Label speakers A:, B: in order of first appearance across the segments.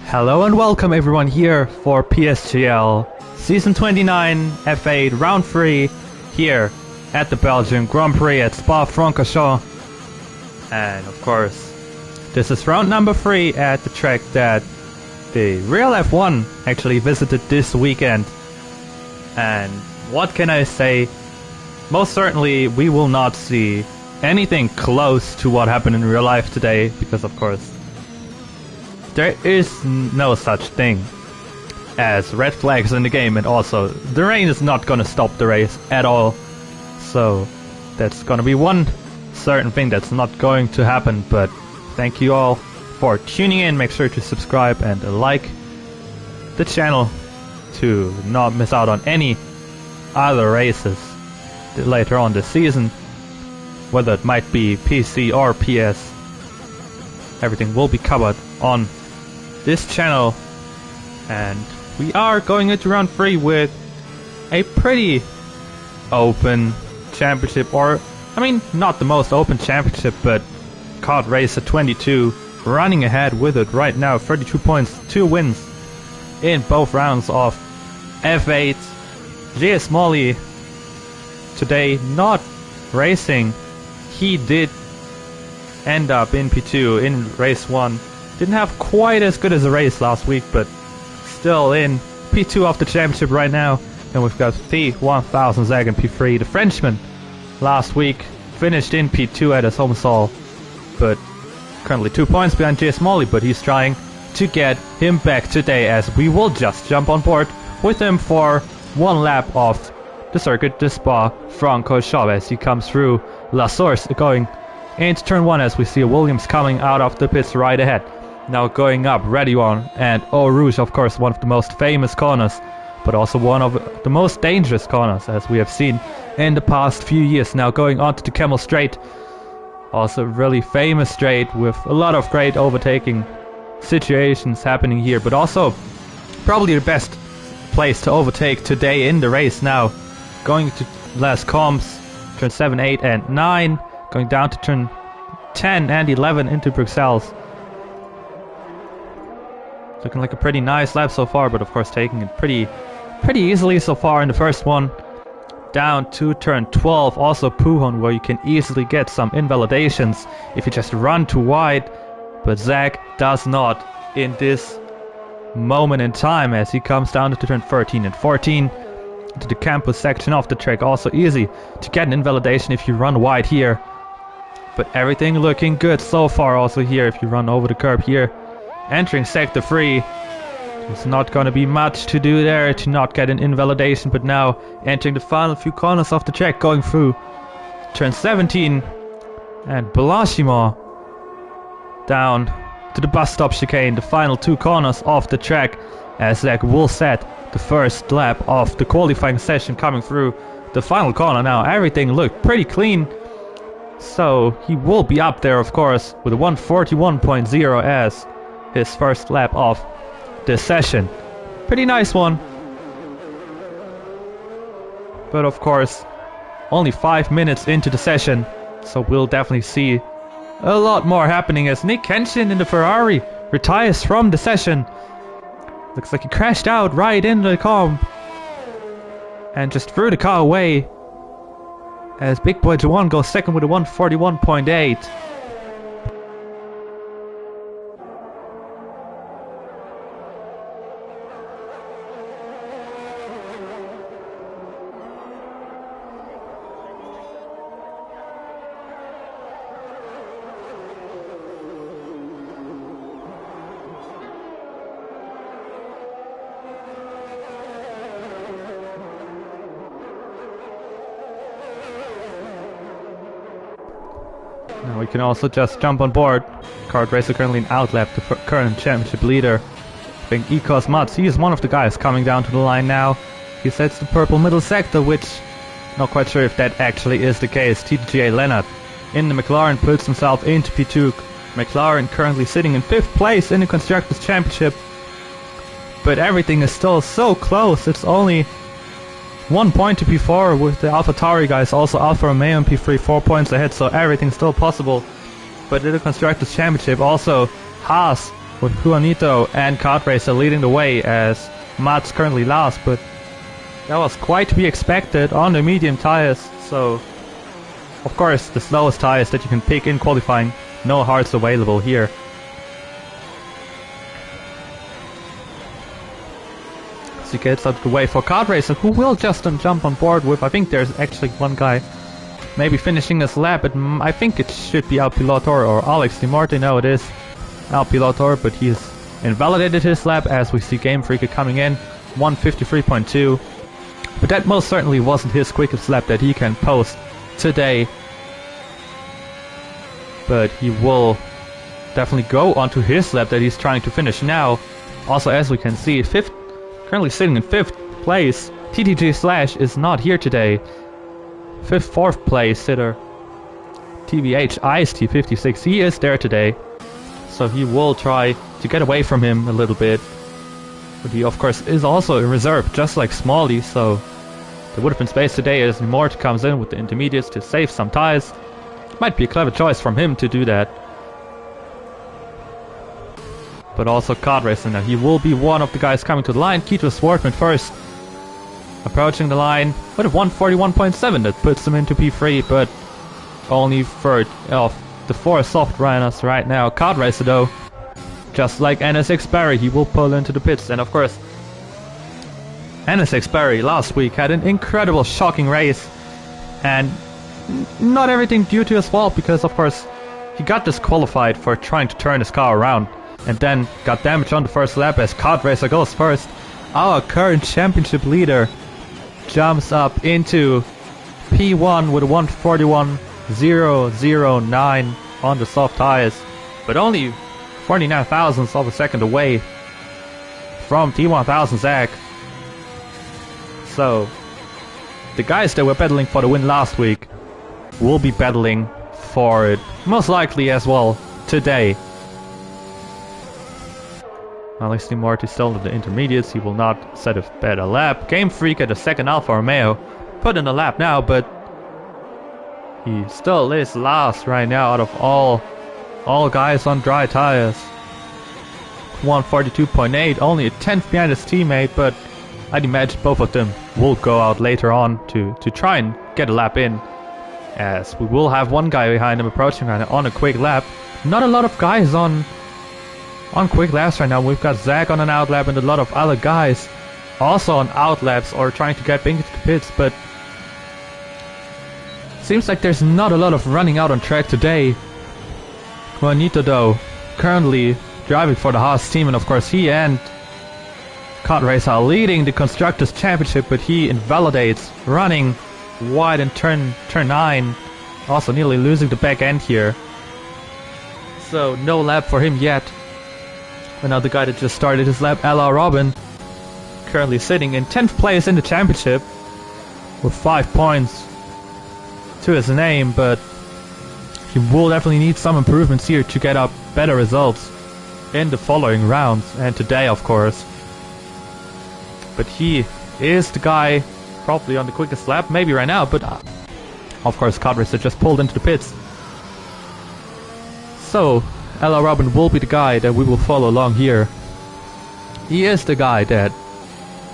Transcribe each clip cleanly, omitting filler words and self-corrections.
A: Hello and welcome everyone here for PSGL Season 29 F8 Round 3 here at the Belgium Grand Prix at Spa-Francorchamps. And of course, this is round number 3 at the track that the Real F1 actually visited this weekend. And what can I say? Most certainly we will not see anything close to what happened in real life today, because of course there is no such thing as red flags in the game, and also the rain is not gonna stop the race at all. So that's gonna be one certain thing that's not going to happen. But thank you all for tuning in. Make sure to subscribe and like the channel to not miss out on any other races later on this season, whether it might be PC or PS. Everything will be covered on this channel. And we are going into round 3 with a pretty open championship, or I mean not the most open championship, but Kart Racer 22 running ahead with it right now. 32 points, 2 wins in both rounds of F8. JS Molly today not racing. He did end up in P2 in race 1. Didn't have quite as good as a race last week, but still in P2 of the championship right now. And we've got the 1000 Zag in P3. The Frenchman last week finished in P2 at his home stall, but currently 2 points behind JS Molly, but he's trying to get him back today, as we will just jump on board with him for one lap of the circuit, the Spa-Francorchamps, as he comes through La Source, going into turn 1, as we see Williams coming out of the pits right ahead. Now going up, Radillon and Eau Rouge, of course, one of the most famous corners, but also one of the most dangerous corners, as we have seen in the past few years. Now going onto the Camel Straight, also really famous straight with a lot of great overtaking situations happening here, but also probably the best place to overtake today in the race. Now going to Les Combs, turn 7, 8 and 9, going down to turn 10 and 11 into Bruxelles. Looking like a pretty nice lap so far, but of course taking it pretty easily so far in the first one. Down to turn 12, also Pujon, where you can easily get some invalidations if you just run too wide, but Zag does not in this moment in time, as he comes down to turn 13 and 14 to the campus section of the track. Also easy to get an invalidation if you run wide here, but everything looking good so far. Also here, if you run over the curb here, entering sector 3, there's not going to be much to do there to not get an invalidation. But now entering the final few corners of the track, going through turn 17 and Blanchimont down to the bus stop chicane, the final 2 corners of the track, as Zach will set the first lap of the qualifying session coming through the final corner. Now everything looked pretty clean, so he will be up there of course with a 141.0 as his first lap of this session. Pretty nice one. But of course, only 5 minutes into the session, so we'll definitely see a lot more happening, as Nick Kenshin in the Ferrari retires from the session. Looks like he crashed out right into the comp and just threw the car away, as Big Boy Jawan goes second with a 141.8. Now we can also just jump on board. Kart Racer currently in outlap, the current championship leader. I think Ecos Mats, he is one of the guys coming down to the line now. He sets the purple middle sector, which not quite sure if that actually is the case. TTGA Leonard in the McLaren puts himself into P2. McLaren currently sitting in 5th place in the Constructors' Championship. But everything is still so close. It's only 1 point to P4 with the AlphaTauri guys. Also Alfa Romeo and P3 4 points ahead, so everything's still possible. But in the Constructors' Championship also Haas with Juanito and Kart Racer leading the way as Mats currently last. But that was quite to be expected on the medium tires. So of course the slowest tires that you can pick in qualifying. No hards available here. So he gets out of the way for Kart Racer, who will just jump on board with, I think there's actually one guy maybe finishing his lap, but I think it should be Al Pilotor or Alex Di Morte. No, it is Al Pilotor, but he's invalidated his lap as we see Game Freaker coming in, 153.2. But that most certainly wasn't his quickest lap that he can post today. But he will definitely go onto his lap that he's trying to finish now. Also, as we can see, currently sitting in 5th place, TTG Slash is not here today. 4th place sitter TVH Ice T56, he is there today. So he will try to get away from him a little bit. But he of course is also in reserve, just like Smalley, so there would have been space today as Mort comes in with the intermediates to save some tires. Might be a clever choice from him to do that. But also Kart Racer now. He will be one of the guys coming to the line. Keto Swartman first. Approaching the line with a 141.7 that puts him into P3, but only 3rd of the 4 soft runners right now. Kart Racer though, just like NSX Barry, he will pull into the pits. And of course, NSX Barry last week had an incredible shocking race. And not everything due to his fault, because of course he got disqualified for trying to turn his car around and then got damaged on the first lap as Kart Racer goes first. Our current championship leader jumps up into P1 with a 141.009 on the soft tires, but only 49 thousandths of a second away from T1000 Zach. So the guys that were battling for the win last week will be battling for it most likely as well today. Alex Di Morte still in the intermediates. He will not set a better lap. Game Freak at the 2nd Alfa Romeo put in a lap now, but he still is last right now out of all guys on dry tires. 142.8, only a 10th behind his teammate, but I'd imagine both of them will go out later on to try and get a lap in, as we will have one guy behind him approaching on a quick lap. Not a lot of guys on quick laps right now. We've got Zach on an outlap and a lot of other guys also on outlaps or trying to get into the pits, but seems like there's not a lot of running out on track today. Juanito though, currently driving for the Haas team, and of course he and Kart Racer are leading the Constructors' Championship, but he invalidates running wide in turn 9, also nearly losing the back end here. So no lap for him yet. Another guy that just started his lap, Ella Robin, currently sitting in 10th place in the championship with 5 points to his name, but he will definitely need some improvements here to get up better results in the following rounds and today of course. But he is the guy probably on the quickest lap, maybe right now, but of course Kart Racer just pulled into the pits. So Ella Robin will be the guy that we will follow along here. He is the guy that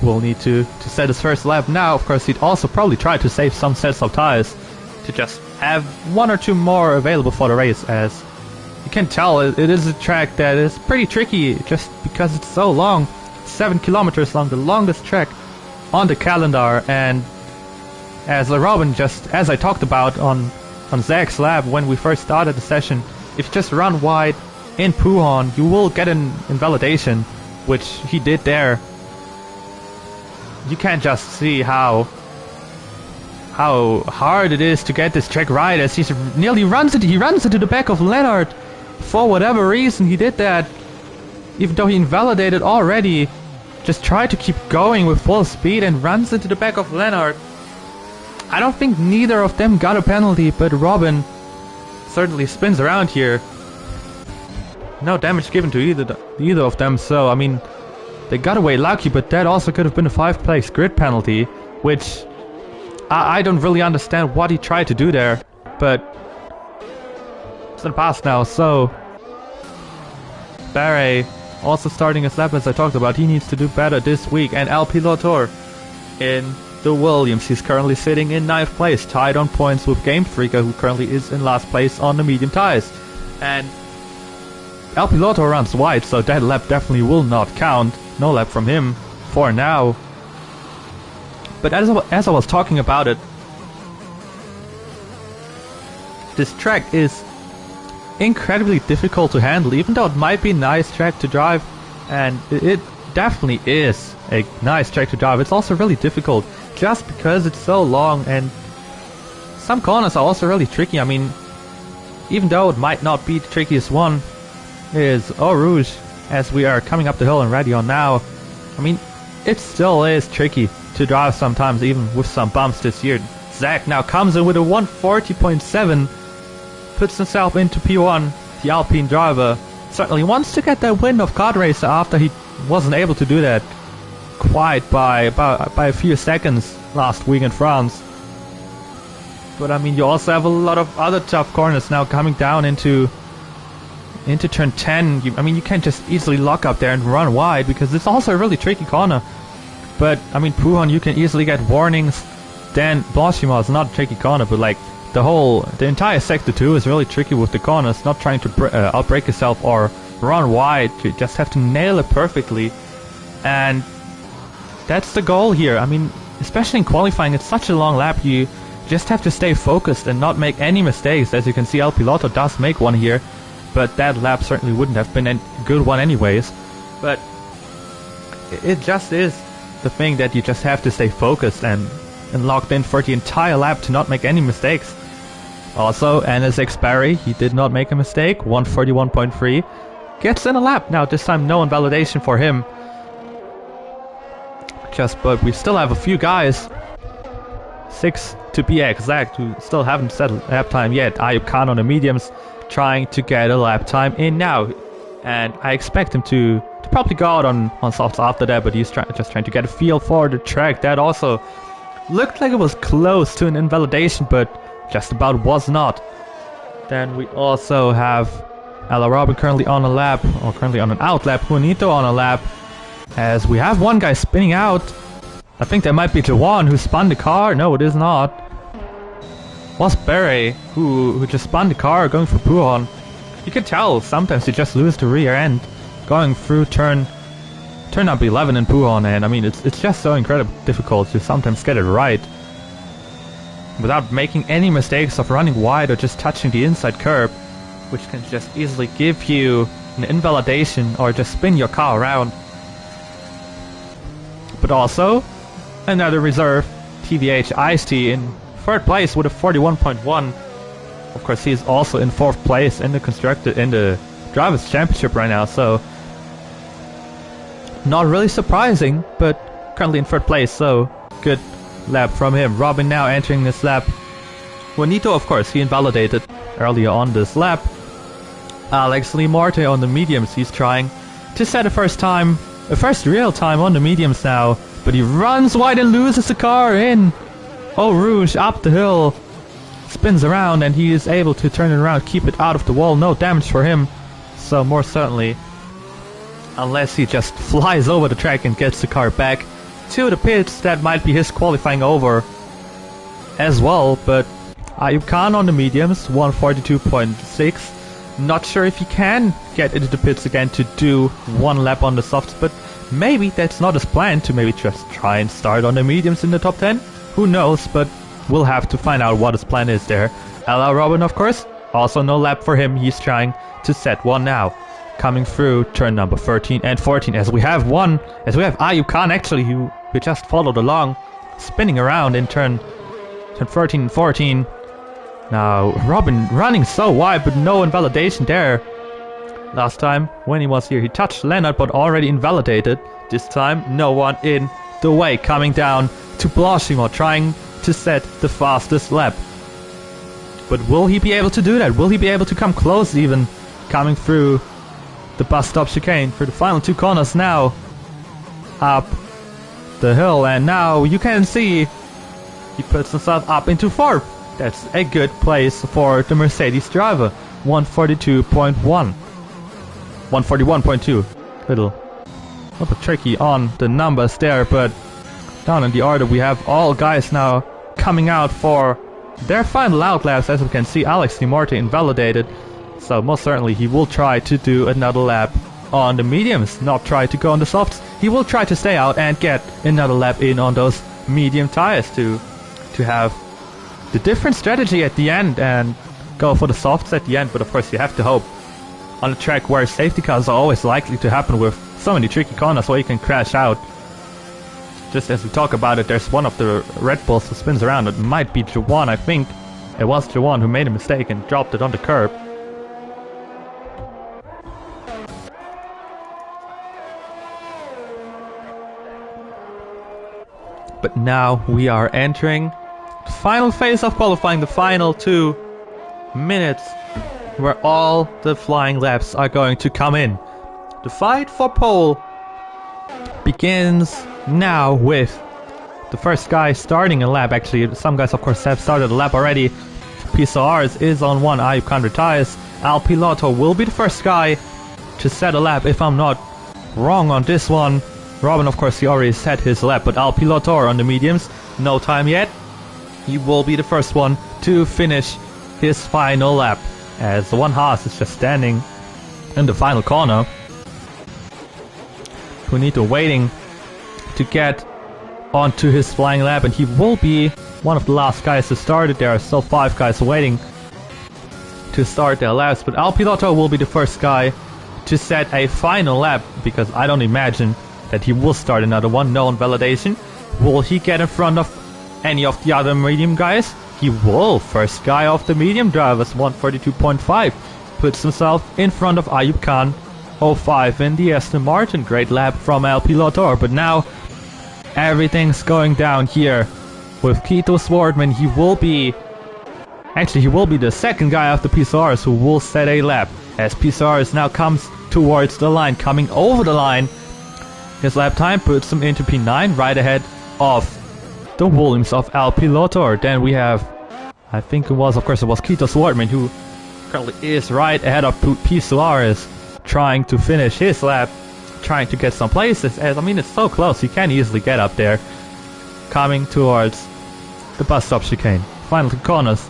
A: will need to set his first lap now. Of course he'd also probably try to save some sets of tires to just have 1 or 2 more available for the race, as you can tell it is a track that is pretty tricky just because it's so long. 7 kilometers long, the longest track on the calendar, and as Robin just, as I talked about on Zach's lap when we first started the session, if you just run wide in Pujon, you will get an invalidation, which he did there. You can't just see how how hard it is to get this track right, as he nearly runs into the back of Leonard. For whatever reason he did that, even though he invalidated already. Just tried to keep going with full speed and runs into the back of Leonard. I don't think neither of them got a penalty, but Robin certainly spins around here. No damage given to either of them, so I mean, they got away lucky, but that also could have been a 5-place grid penalty, which I don't really understand what he tried to do there, but it's in the past now. So Barre also starting his lap, as I talked about. He needs to do better this week. And El Pilotor in the Williams. He's currently sitting in 9th place, tied on points with Game Freaker, who currently is in last place on the medium tires. And El Piloto runs wide, so that lap definitely will not count. No lap from him for now. But as I was talking about it, this track is incredibly difficult to handle, even though it might be a nice track to drive, and it definitely is a nice track to drive. It's also really difficult just because it's so long, and some corners are also really tricky. I mean, even though it might not be the trickiest one, is Eau Rouge, as we are coming up the hill and ready on now. I mean, it still is tricky to drive sometimes, even with some bumps this year. Zach now comes in with a 140.7, puts himself into P1. The Alpine driver certainly wants to get that win of Kart Racer after he wasn't able to do that quite by a few seconds last week in France. But I mean, you also have a lot of other tough corners now coming down into turn 10. I mean, you can't just easily lock up there and run wide, because it's also a really tricky corner. But I mean, Pujon, you can easily get warnings. Then Blanchimont is not a tricky corner, but like the entire sector 2 is really tricky with the corners, not trying to outbrake yourself or run wide. You just have to nail it perfectly, and that's the goal here. I mean, especially in qualifying, it's such a long lap. You just have to stay focused and not make any mistakes. As you can see, El Piloto does make one here, but that lap certainly wouldn't have been a good one anyways. But it just is the thing that you just have to stay focused and locked in for the entire lap to not make any mistakes. Also, NSX Barry, he did not make a mistake. 141.3 gets in a lap. Now this time no invalidation for him. But we still have a few guys, 6 to be exact, who still haven't set a lap time yet. Ayub Khan on the mediums, trying to get a lap time in now, and I expect him to probably go out on softs after that, but he's just trying to get a feel for the track. That also looked like it was close to an invalidation, but just about was not. Then we also have Ella Robin currently on a lap, or currently on an out lap, Juanito on a lap, as we have one guy spinning out. I think that might be Jawan who spun the car. No, it is not. Was Barre who just spun the car going for Pujon. You can tell sometimes you just lose the rear end going through turn number 11 in Pujon, and I mean, it's just so incredibly difficult to sometimes get it right without making any mistakes of running wide or just touching the inside curb, which can just easily give you an invalidation or just spin your car around. But also another reserve, TVH Ice-T in 3rd place with a 41.1. Of course, he's also in 4th place in the Drivers' Championship right now, so not really surprising, but currently in 3rd place, so good lap from him. Robin now entering this lap. Juanito, of course, he invalidated earlier on this lap. Alex Lee Morte on the mediums, he's trying to set a first real time on the mediums now, but he runs wide and loses the car in Eau Rouge up the hill. Spins around and he is able to turn it around, keep it out of the wall. No damage for him, so more certainly, unless he just flies over the track and gets the car back to the pits, that might be his qualifying over as well. But Ayub Khan on the mediums, 142.6. Not sure if he can get into the pits again to do one lap on the softs, but maybe that's not his plan, to maybe just try and start on the mediums in the top 10. Who knows, but we'll have to find out what his plan is there. Ella Robin, of course, also no lap for him. He's trying to set one now, coming through turn number 13 and 14, as we have Ayub Khan actually, who we just followed along, spinning around in turn Turn 13 and 14. Now, Robin running so wide, but no invalidation there. Last time, when he was here, he touched Leonard, but already invalidated. This time, no one in the way, coming down to Blanchimont, trying to set the fastest lap. But will he be able to do that? Will he be able to come close even? Coming through the bus stop chicane for the final 2 corners now. Up the hill, and now you can see he puts himself up into 4th. That's a good place for the Mercedes driver. 142.1. 141.2. Little bit tricky on the numbers there, but down in the order we have all guys now coming out for their final out laps. As we can see, Alex Di Morte invalidated, so most certainly he will try to do another lap on the mediums, not try to go on the softs. He will try to stay out and get another lap in on those medium tires to have the different strategy at the end and go for the softs at the end. But of course you have to hope on a track where safety cars are always likely to happen with so many tricky corners where you can crash out. Just as we talk about it, there's one of the Red Bulls who spins around. It might be Jawan, I think. It was Jawan who made a mistake and dropped it on the curb. But now we are entering the final phase of qualifying, the final 2 minutes, where all the flying laps are going to come in. The fight for pole begins now with the first guy starting a lap. Actually, some guys of course have started a lap already. PSRs is on 1, Ayub Khan retires. Al Piloto will be the first guy to set a lap, if I'm not wrong on this one. Robin, of course, he already set his lap, but Al Pilotor on the mediums, no time yet. He will be the first one to finish his final lap, as the one Haas is just standing in the final corner. Punito waiting to get onto his flying lap, and he will be one of the last guys to start it. There are still 5 guys waiting to start their laps, but Al Piloto will be the first guy to set a final lap, because I don't imagine that he will start another one. No invalidation. Will he get in front of any of the other medium guys? He will. First guy of the medium drivers, 142.5. Puts himself in front of Ayub Khan, 05 in the Aston Martin. Great lap from El Pilotor. But now everything's going down here with Keto Swardman. He will be the second guy of the PSRs who will set a lap, as PSRs now comes towards the line, coming over the line. His lap time puts him into P9, right ahead of the volumes of Al Pilotor. Then we have, I think it was Keto Swardman, who currently is right ahead of P. Suarez, trying to finish his lap, trying to get some places. As I mean, it's so close, he can easily get up there. Coming towards the bus stop chicane. Final 2 corners.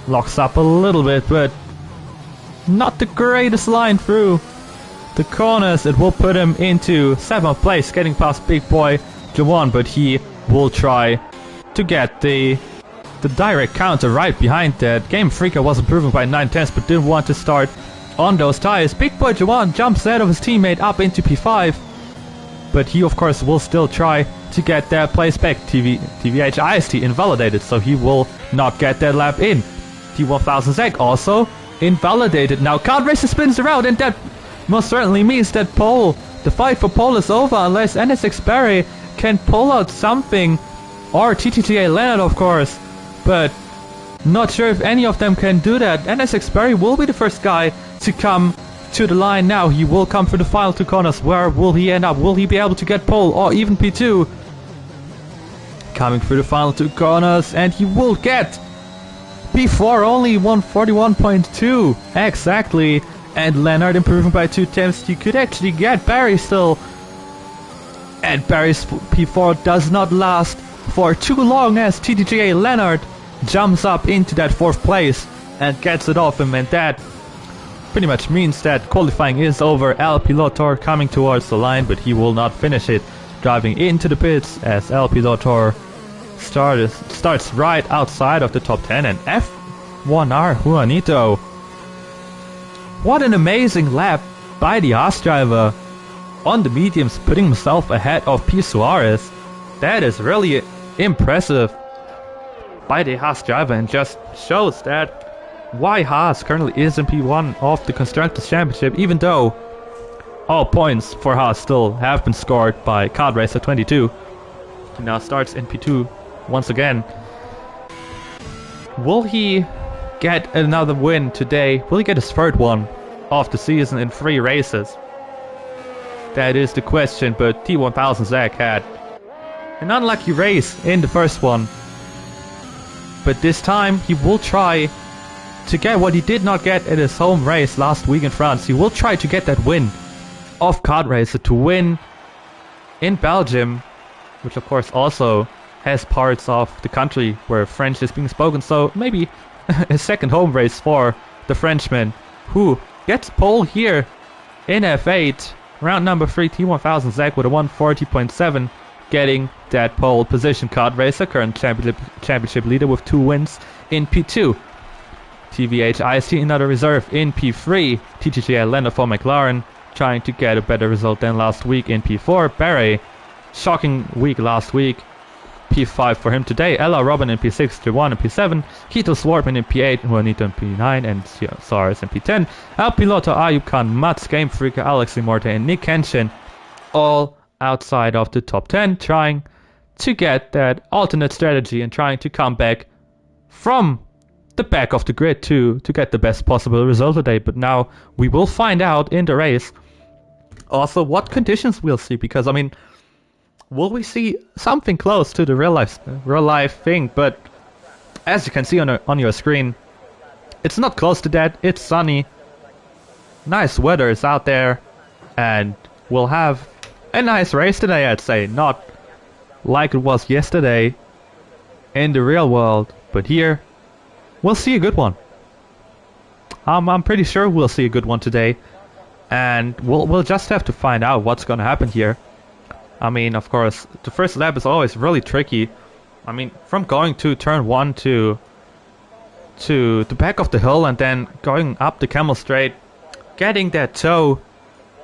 A: Locks up a little bit, but not the greatest line through the corners. It will put him into 7th place, getting past big boy Jawan, but he will try to get the direct counter right behind that. Game Freaker was improving by 9/10, but didn't want to start on those tires. Big boy Jawan jumps ahead of his teammate up into P5, but he of course will still try to get that place back. TVH IST invalidated, so he will not get that lap in. T1000 Zek also invalidated. Now Kart Racer spins around, and that most certainly means that the fight for pole is over, unless NSX Barry can pull out something, or TTTA Leonard of course, but not sure if any of them can do that. NSX Barry will be the first guy to come to the line now. He will come for the final 2 corners. Where will he end up? Will he be able to get pole or even P2? Coming through the final 2 corners, and he will get P4, only 141.2 exactly. And Leonard improving by 2 tenths. You could actually get Barry still. And Barry's P4 does not last for too long, as TTGA Leonard jumps up into that 4th place and gets it off him. And that pretty much means that qualifying is over. El Pilotor coming towards the line, but he will not finish it. Driving into the pits as El Pilotor starts right outside of the top 10. And F1R Juanito. What an amazing lap by the Haas driver on the mediums, putting himself ahead of P. Suarez. That is really impressive. by the Haas driver and just shows that why Haas currently is in P1 of the Constructors' Championship, even though all points for Haas still have been scored by Kart Racer 22. He now starts in P2 once again. Will he get another win today? Will he get his third one of the season in 3 races? That is the question, but T1000 Zach had an unlucky race in the first one. But this time he will try to get what he did not get at his home race last week in France. He will try to get that win of Kart Racer, to win in Belgium, which of course also has parts of the country where French is being spoken. So maybe a second home race for the Frenchman, who gets pole here in F8. Round number 3, T1000 Zach with a 140.7, getting that pole position. Kart Racer, current championship leader with 2 wins in P2. TVH IST another reserve in P3. TTGL Lender for McLaren, trying to get a better result than last week in P4. Barry, shocking week last week. P5 for him today. Ella Robin in P6, J1 in P7, Keto Swartman in P8, Juanito in P9, and Sars in P10. Al Piloto, Ayub Khan, Mats, Game Freaker, Alex Limorte, and Nick Kenshin, all outside of the top 10, trying to get that alternate strategy and trying to come back from the back of the grid to get the best possible result today. But now we will find out in the race also what conditions we'll see, because I mean, will we see something close to the real life thing? But as you can see on your screen, it's not close to that. It's sunny, nice weather is out there, and we'll have a nice race today, I'd say. Not like it was yesterday in the real world, but here we'll see a good one. I'm pretty sure we'll see a good one today, and we'll just have to find out what's gonna happen here. I mean, of course, the first lap is always really tricky. I mean, from going to turn 1 to the back of the hill and then going up the camel straight, getting that toe,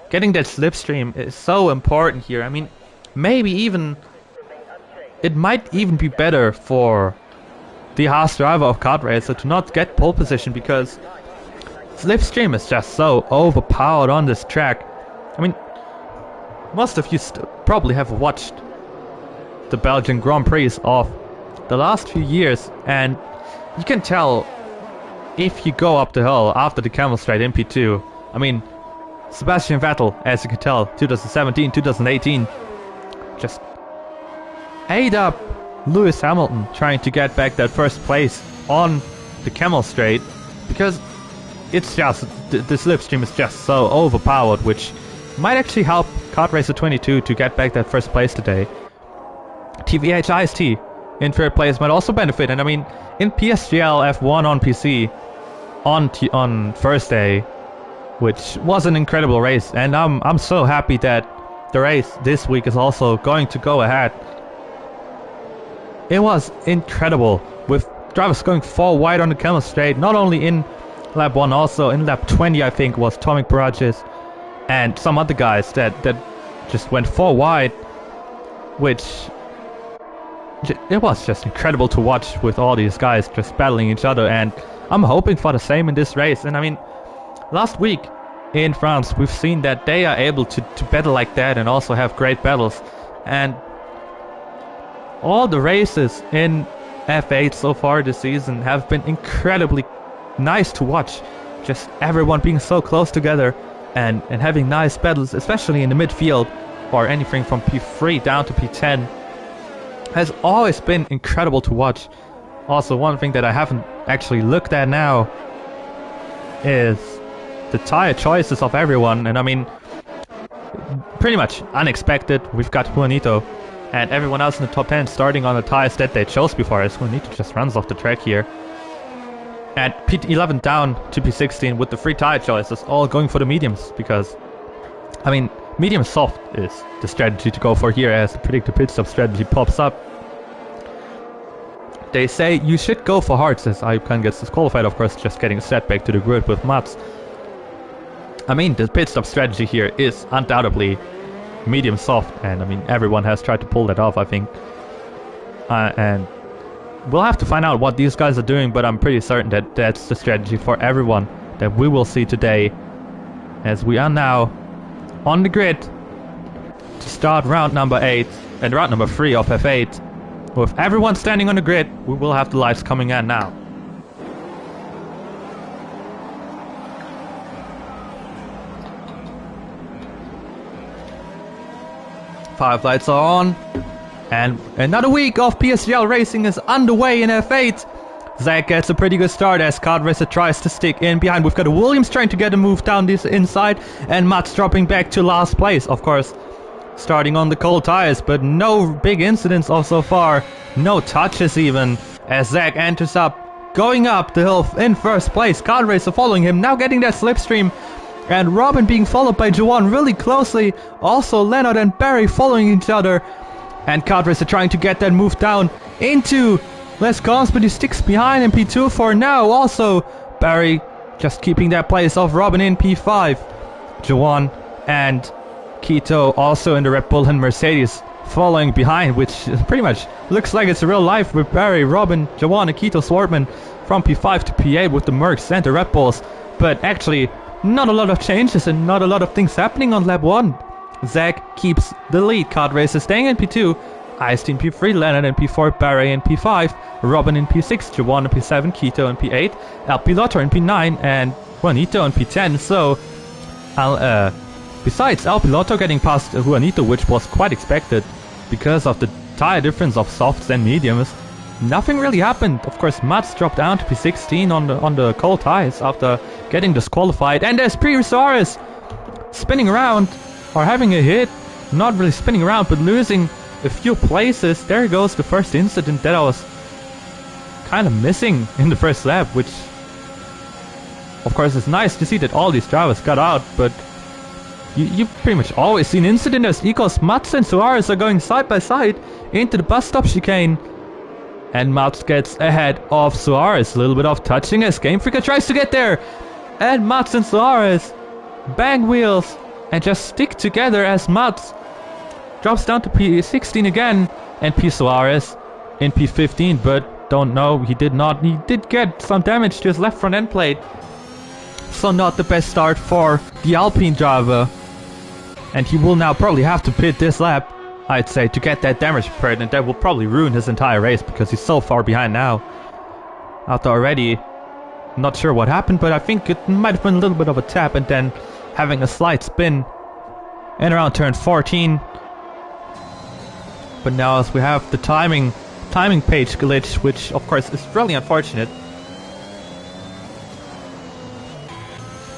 A: getting that slipstream is so important here. I mean, maybe even it might even be better for the Haas driver of Kart Racer to not get pole position, because slipstream is just so overpowered on this track. I mean, most of you probably have watched the Belgian Grand Prix of the last few years, and you can tell if you go up the hill after the camel straight in P2. I mean, Sebastian Vettel, as you can tell, 2017, 2018, just ate up Lewis Hamilton trying to get back that first place on the camel straight, because it's just, the slipstream is just so overpowered, which might actually help Kart Racer 22 to get back that first place today. TVH IST in third place might also benefit, and I mean, in PSGL F1 on PC on Thursday, which was an incredible race, and I'm so happy that the race this week is also going to go ahead. It was incredible, with drivers going 4 wide on the camel straight, not only in lap 1, also in lap 20 I think was Tomic Parages and some other guys that just went 4 wide, which it was just incredible to watch, with all these guys just battling each other, and I'm hoping for the same in this race. And I mean, last week in France we've seen that they are able to battle like that and also have great battles, and all the races in F8 so far this season have been incredibly nice to watch. Just everyone being so close together and having nice battles, especially in the midfield, or anything from P3 down to P10, has always been incredible to watch. Also, one thing that I haven't actually looked at now is the tire choices of everyone, and I mean, pretty much unexpected. We've got Juanito and everyone else in the top 10 starting on the tires that they chose before, as Juanito just runs off the track here. And P11 down to P16 with the 3 tire choices, all going for the mediums, because, I mean, medium soft is the strategy to go for here, as the predicted pit stop strategy pops up. They say you should go for hard, as Ayub Khan gets disqualified, of course, just getting a setback to the grid with Mats. I mean, the pit stop strategy here is undoubtedly medium soft, and I mean, everyone has tried to pull that off, I think. And we'll have to find out what these guys are doing, but I'm pretty certain that that's the strategy for everyone that we will see today, as we are now on the grid to start round number 8 and round number 3 of F8. With everyone standing on the grid, we will have the lights coming in now. Five lights are on, and another week of PSGL racing is underway in F8. Zach gets a pretty good start as Kart Racer tries to stick in behind. We've got Williams trying to get a move down this inside, and Mats dropping back to last place. Of course, starting on the cold tires, but no big incidents so far. No touches even, as Zach enters up, going up the hill in first place. Kart Racer following him, now getting that slipstream. And Robin being followed by Juwan really closely. Also Leonard and Barry following each other. And Kart Racer trying to get that move down into Les Cons, but he sticks behind in P2 for now. Also Barry just keeping that place of Robin in P5. Juwan and Keto also in the Red Bull and Mercedes following behind, which pretty much looks like it's real life with Barry, Robin, Juwan and Keto Swartman from P5 to P8 with the Mercs and the Red Bulls. But actually not a lot of changes and not a lot of things happening on lap 1. Zach keeps the lead. Kart Racer staying in P2. Ice in P3, Leonard in P4, Barry in P5, Robin in P6, Juwan in P7, Keto in P8, El Piloto in P9, and Juanito in P10. So, besides El Piloto getting past Juanito, which was quite expected because of the tire difference of softs and mediums, nothing really happened. Of course, Mats dropped down to P16 on the cold tires after getting disqualified. And there's Pri Suarez spinning around, or having a hit. Not really spinning around, but losing a few places. There goes the first incident that I was kind of missing in the first lap, which of course is nice to see that all these drivers got out, but you've pretty much always seen incident as Ecos, Mats and Suarez are going side by side into the bus stop chicane. And Mats gets ahead of Suarez. A little bit of touching as Game Freaker tries to get there. And Mats and Suarez bang wheels and just stick together as Mats drops down to P16 again. And P Suarez in P15, but don't know, he did not. He did get some damage to his left front end plate. So not the best start for the Alpine driver. And he will now probably have to pit this lap, I'd say, to get that damage repaired, and that will probably ruin his entire race because he's so far behind now. After already, not sure what happened, but I think it might have been a little bit of a tap and then having a slight spin in around turn 14. But now as we have the timing page glitch, which of course is really unfortunate.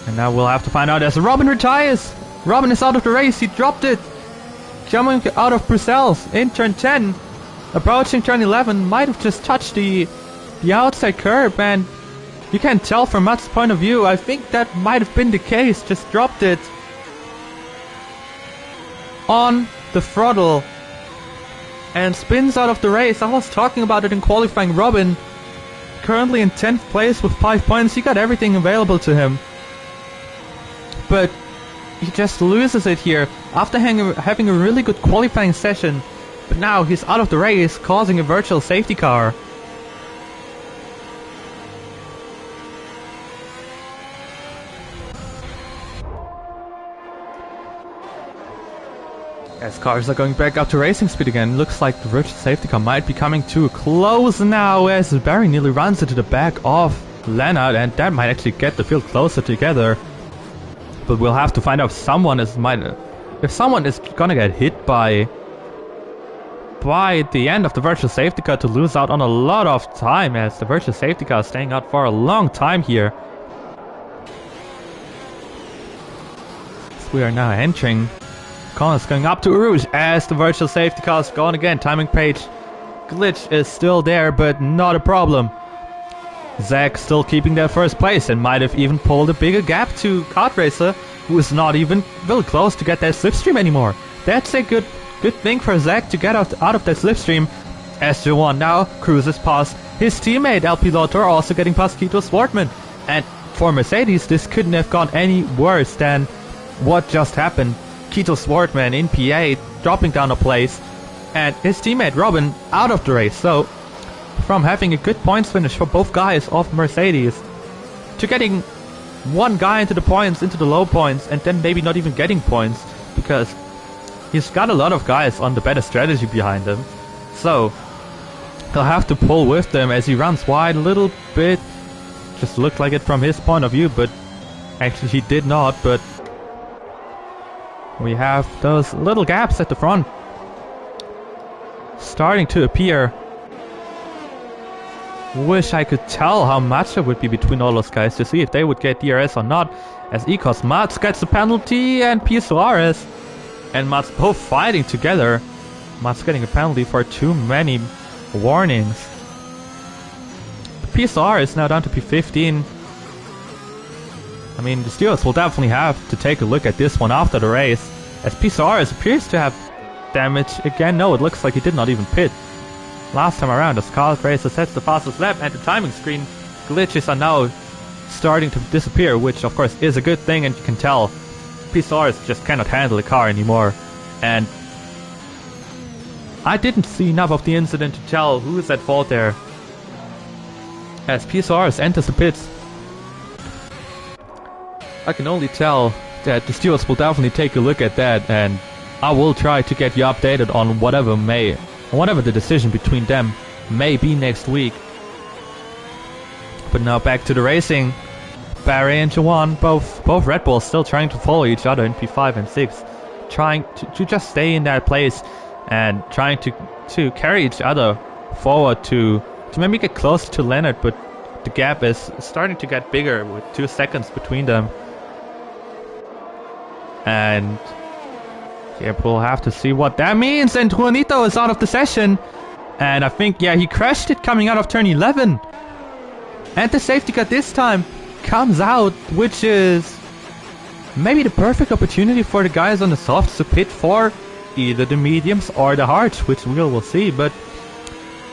A: And now we'll have to find out as Robin retires. Robin is out of the race, he dropped it. Coming out of Brussels in turn 10, approaching turn 11, might have just touched the outside curb, and you can tell from Mats' point of view, I think that might have been the case, just dropped it on the throttle and spins out of the race. I was talking about it in qualifying. Robin currently in 10th place with 5 points, he got everything available to him, but he just loses it here after having a really good qualifying session. But now he's out of the race, causing a virtual safety car. As cars are going back up to racing speed again, looks like the virtual safety car might be coming too close now, as Barry nearly runs into the back of Leonard, and that might actually get the field closer together. But we'll have to find out if someone is gonna get hit by the end of the virtual safety car to lose out on a lot of time, as the virtual safety car is staying out for a long time here. So we are now entering corners going up to Rouge as the virtual safety car is gone again. Timing page glitch is still there, but not a problem. Zach still keeping that first place and might have even pulled a bigger gap to Kart Racer, who is not even really close to get that slipstream anymore. That's a good thing for Zach to get out of that slipstream, as Juwan now cruises past his teammate El Piloto, also getting past Keto Swartman. And for Mercedes, this couldn't have gone any worse than what just happened. Keto Swartman in P8 dropping down a place, and his teammate Robin out of the race. So from having a good points finish for both guys of Mercedes to getting one guy into the points, into the low points, and then maybe not even getting points because he's got a lot of guys on the better strategy behind him. So he'll have to pull with them as he runs wide a little bit. Just looked like it from his point of view, but actually he did not. But we have those little gaps at the front starting to appear. Wish I could tell how much it would be between all those guys to see if they would get DRS or not. As Ecos Mats gets the penalty and P. Suarez and Mats both fighting together. Mats getting a penalty for too many warnings. P. Suarez now down to P15. I mean, the stewards will definitely have to take a look at this one after the race, as P. Suarez appears to have damage again. No, it looks like he did not even pit last time around, as Carl Racer sets the fastest lap, and the timing screen glitches are now starting to disappear, which of course is a good thing, and you can tell P. Suarez just cannot handle the car anymore. And I didn't see enough of the incident to tell who is at fault there, as P. Suarez enters the pits. I can only tell that the stewards will definitely take a look at that, and I will try to get you updated on whatever the decision between them may be next week. But now back to the racing. Barry and Juan, both Red Bulls still trying to follow each other in P5 and 6. Trying to just stay in that place and trying to carry each other forward to maybe get closer to Leonard, but the gap is starting to get bigger with 2 seconds between them. And yeah, we'll have to see what that means. And Juanito is out of the session. And I think, yeah, he crashed it coming out of turn 11. And the safety car this time comes out, which is maybe the perfect opportunity for the guys on the softs to pit for either the mediums or the hards, which we will see. But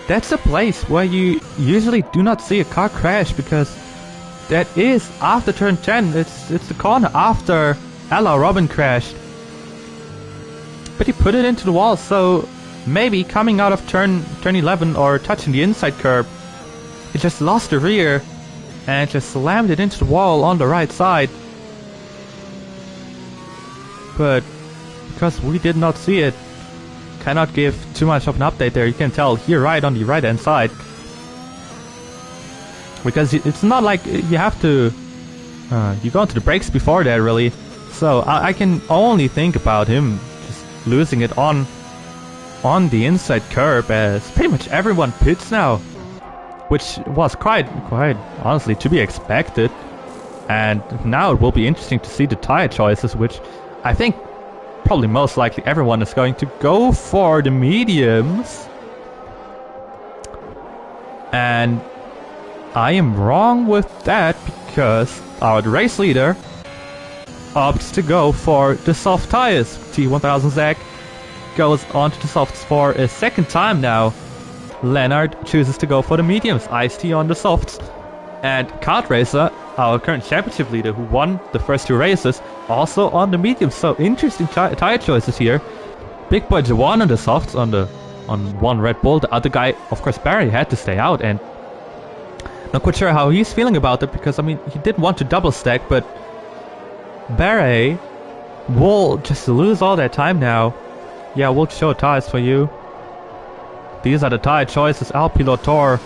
A: that's a place where you usually do not see a car crash, because that is after turn 10. It's the corner after Ella Robin crashed. But he put it into the wall, so maybe coming out of turn 11 or touching the inside curb, he just lost the rear and just slammed it into the wall on the right side. But because we did not see it, cannot give too much of an update there. You can tell here right on the right hand side, because it's not like you have to you go into the brakes before that really. So I can only think about him just losing it on the inside curb, as pretty much everyone pits now, which was quite honestly to be expected. And now it will be interesting to see the tire choices, which I think probably most likely everyone is going to go for the mediums. And I am wrong with that, because our race leader opts to go for the soft tires. T1000 Zach goes onto the softs for a second time now. Leonard chooses to go for the mediums. Ice-T on the softs. And Kart Racer, our current championship leader who won the first 2 races, also on the mediums. So interesting tire choices here. Big Boy Jawan on the softs on one Red Bull. The other guy, of course, Barry, had to stay out, and not quite sure how he's feeling about it, because I mean he didn't want to double stack, but Barry will just lose all that time now. Yeah, we'll show tires for you. These are the tire choices. Alpilotor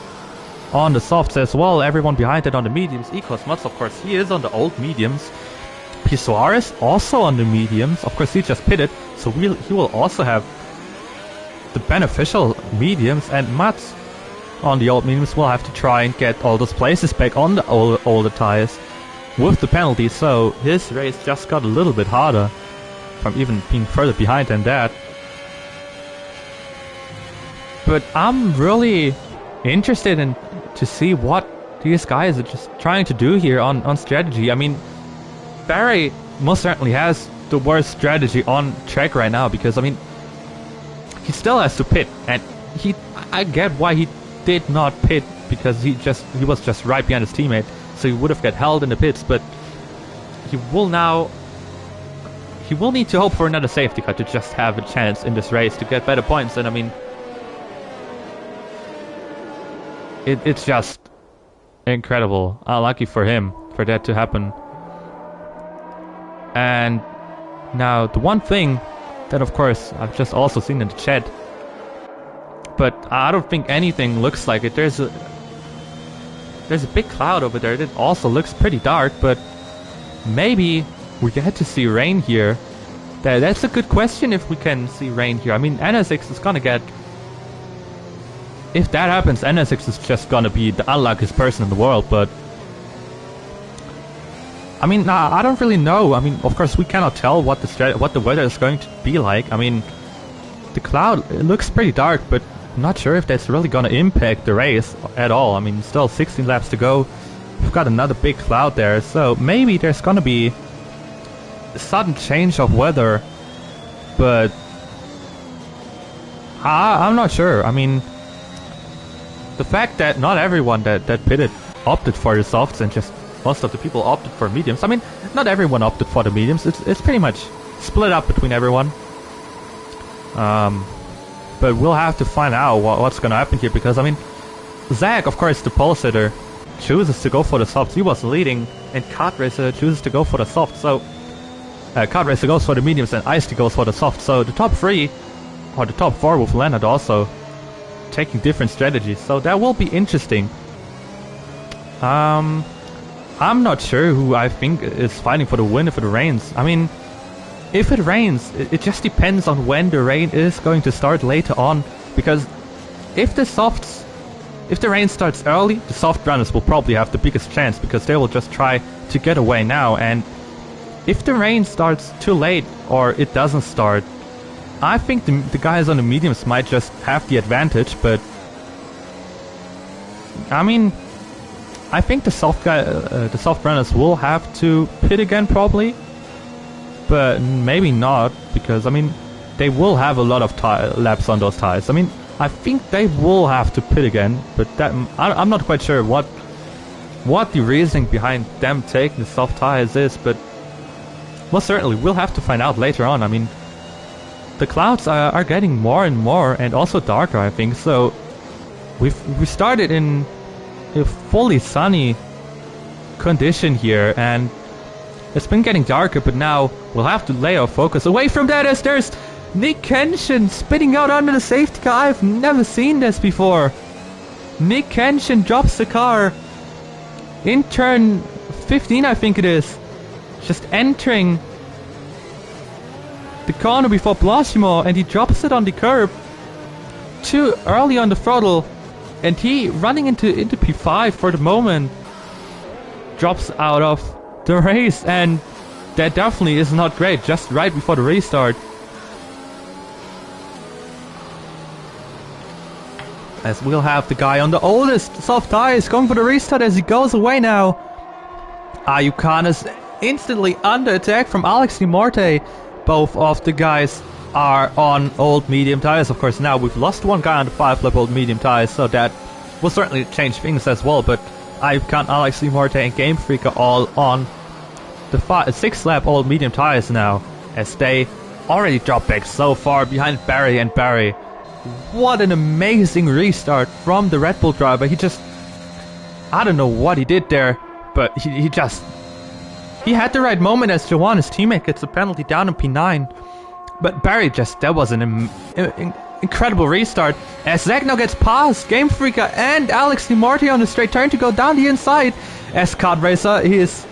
A: on the softs as well. Everyone behind it on the mediums. Ecosmats, of course, he is on the old mediums. P. Suarez also on the mediums. Of course, he just pitted, so he will also have the beneficial mediums. And Mats on the old mediums will have to try and get all those places back on the older tires with the penalty. So his race just got a little bit harder from even being further behind than that. But I'm really interested in to see what these guys are just trying to do here on strategy. I mean, Barry most certainly has the worst strategy on track right now, because I mean he still has to pit, and I get why he did not pit, because he was just right behind his teammate, so he would have got held in the pits. But he will need to hope for another safety car to just have a chance in this race to get better points. And I mean, it's just incredible. Lucky for him for that to happen. And now the one thing that of course I've just also seen in the chat, but I don't think anything looks like it. There's a big cloud over there that also looks pretty dark, but maybe we get to see rain here. That's a good question if we can see rain here. I mean, NSX is gonna get... If that happens, NSX is just gonna be the unluckiest person in the world, but... I mean, I don't really know. I mean, of course, we cannot tell what the weather is going to be like. I mean, the cloud, it looks pretty dark, but I'm not sure if that's really gonna impact the race at all. I mean, still 16 laps to go. We've got another big cloud there, so maybe there's gonna be a sudden change of weather, but I'm not sure. I mean, the fact that not everyone that pitted opted for the softs and just most of the people opted for mediums. I mean, not everyone opted for the mediums. It's pretty much split up between everyone. But we'll have to find out what's gonna happen here, because I mean, Zach, of course, the pole sitter, chooses to go for the softs. He was leading, and Kart Racer chooses to go for the softs. So Kart Racer goes for the mediums, and Ice-T goes for the softs. So the top three, or the top four with Leonard also taking different strategies. So that will be interesting. I'm not sure who I think is fighting for the win if it rains. I mean, if it rains, it just depends on when the rain is going to start later on. Because if the rain starts early, the soft runners will probably have the biggest chance, because they will just try to get away now. And if the rain starts too late, or it doesn't start, I think the guys on the mediums might just have the advantage. But I mean, I think the soft runners will have to pit again probably, but maybe not, because I mean, they will have a lot of laps on those tires. I mean, I think they will have to pit again, but that I'm not quite sure what the reasoning behind them taking the soft tires is, but most certainly we'll have to find out later on. I mean, the clouds are getting more and more, and also darker, I think. So we started in a fully sunny condition here, and it's been getting darker, but now we'll have to lay our focus away from that, as there's Nick Kenshin spitting out under the safety car. I've never seen this before. Nick Kenshin drops the car in turn 15, I think it is, just entering the corner before Blanchimont, and he drops it on the curb too early on the throttle, and he, running into P5 for the moment, drops out of the race, and that definitely is not great, just right before the restart. As we'll have the guy on the oldest soft tires going for the restart as he goes away now. Ayukan is instantly under attack from Alex Limorte. Both of the guys are on old medium tires. Of course, now we've lost one guy on the 5-lap old medium tires, so that will certainly change things as well. But Ayukan, Alex Limorte, and Game Freak are all on the 6-lap old medium tires now, as they already dropped back so far behind Barry and Barry. What an amazing restart from the Red Bull driver. He just, I don't know what he did there, but he had the right moment as Joanne, his teammate, gets a penalty down in P9. But Barry that was an incredible restart, as Zach now gets past Game Freaker and Alex Limorte on the straight turn to go down the inside. As Kart Racer, his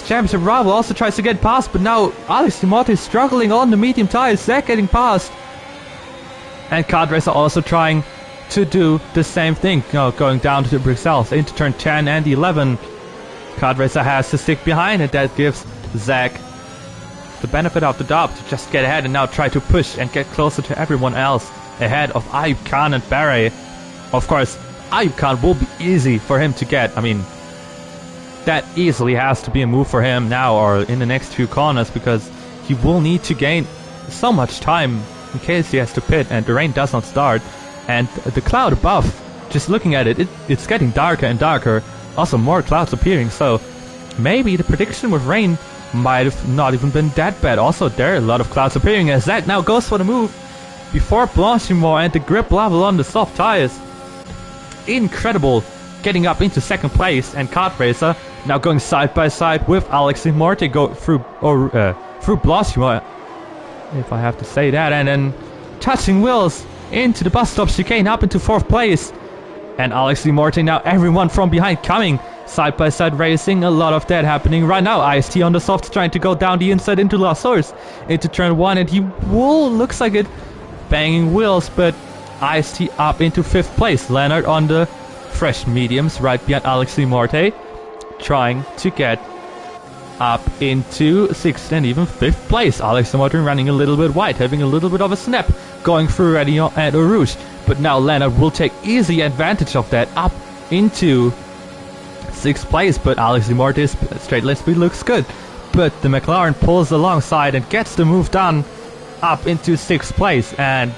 A: championship rival, also tries to get past, but now Alex Limorte is struggling on the medium tires, Zach getting past. And Kart Racer also trying to do the same thing, going down to the Bruxelles into turn 10 and 11. Kart Racer has to stick behind, and that gives Zach the benefit of the doubt to just get ahead and now try to push and get closer to everyone else ahead of Ayub Khan and Barry. Of course, Ayub Khan will be easy for him to get. I mean, that easily has to be a move for him now or in the next few corners, because he will need to gain so much time in case he has to pit and the rain does not start. And the cloud above, just looking at it, it's getting darker and darker. Also more clouds appearing, so maybe the prediction with rain might have not even been that bad. Also, there are a lot of clouds appearing as Zach now goes for the move before Blanchimont and the grip level on the soft tires. incredible, getting up into second place, and Kart Racer now going side by side with Alexi Morte, go through Blossua, if I have to say that, and then touching wheels into the bus stop chicane up into 4th place. And Alexi Morte now, everyone from behind coming side by side racing, a lot of that happening right now. IST on the softs trying to go down the inside into La Source, into turn 1, and he will, looks like it, banging wheels, but IST up into 5th place. Leonard on the fresh mediums right behind Alexi Morte, trying to get up into 6th and even 5th place. Alexi Morte running a little bit wide, having a little bit of a snap going through Réunion and Eau Rouge. But now Leonard will take easy advantage of that, up into 6th place. But Alexi Morte's straight line speed looks good. But the McLaren pulls alongside and gets the move done up into 6th place. And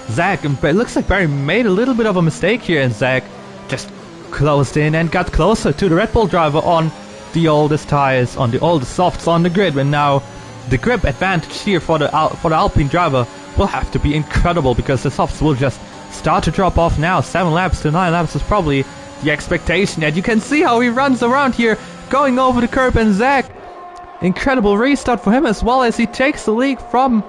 A: Zach, it looks like Barry made a little bit of a mistake here, and Zach just closed in and got closer to the Red Bull driver on the oldest tires, on the oldest softs on the grid. And now the grip advantage here for the Alpine driver will have to be incredible, because the softs will just start to drop off now. 7 laps to 9 laps is probably the expectation, and you can see how he runs around here, going over the curb. And Zach, incredible restart for him, as well as he takes the lead from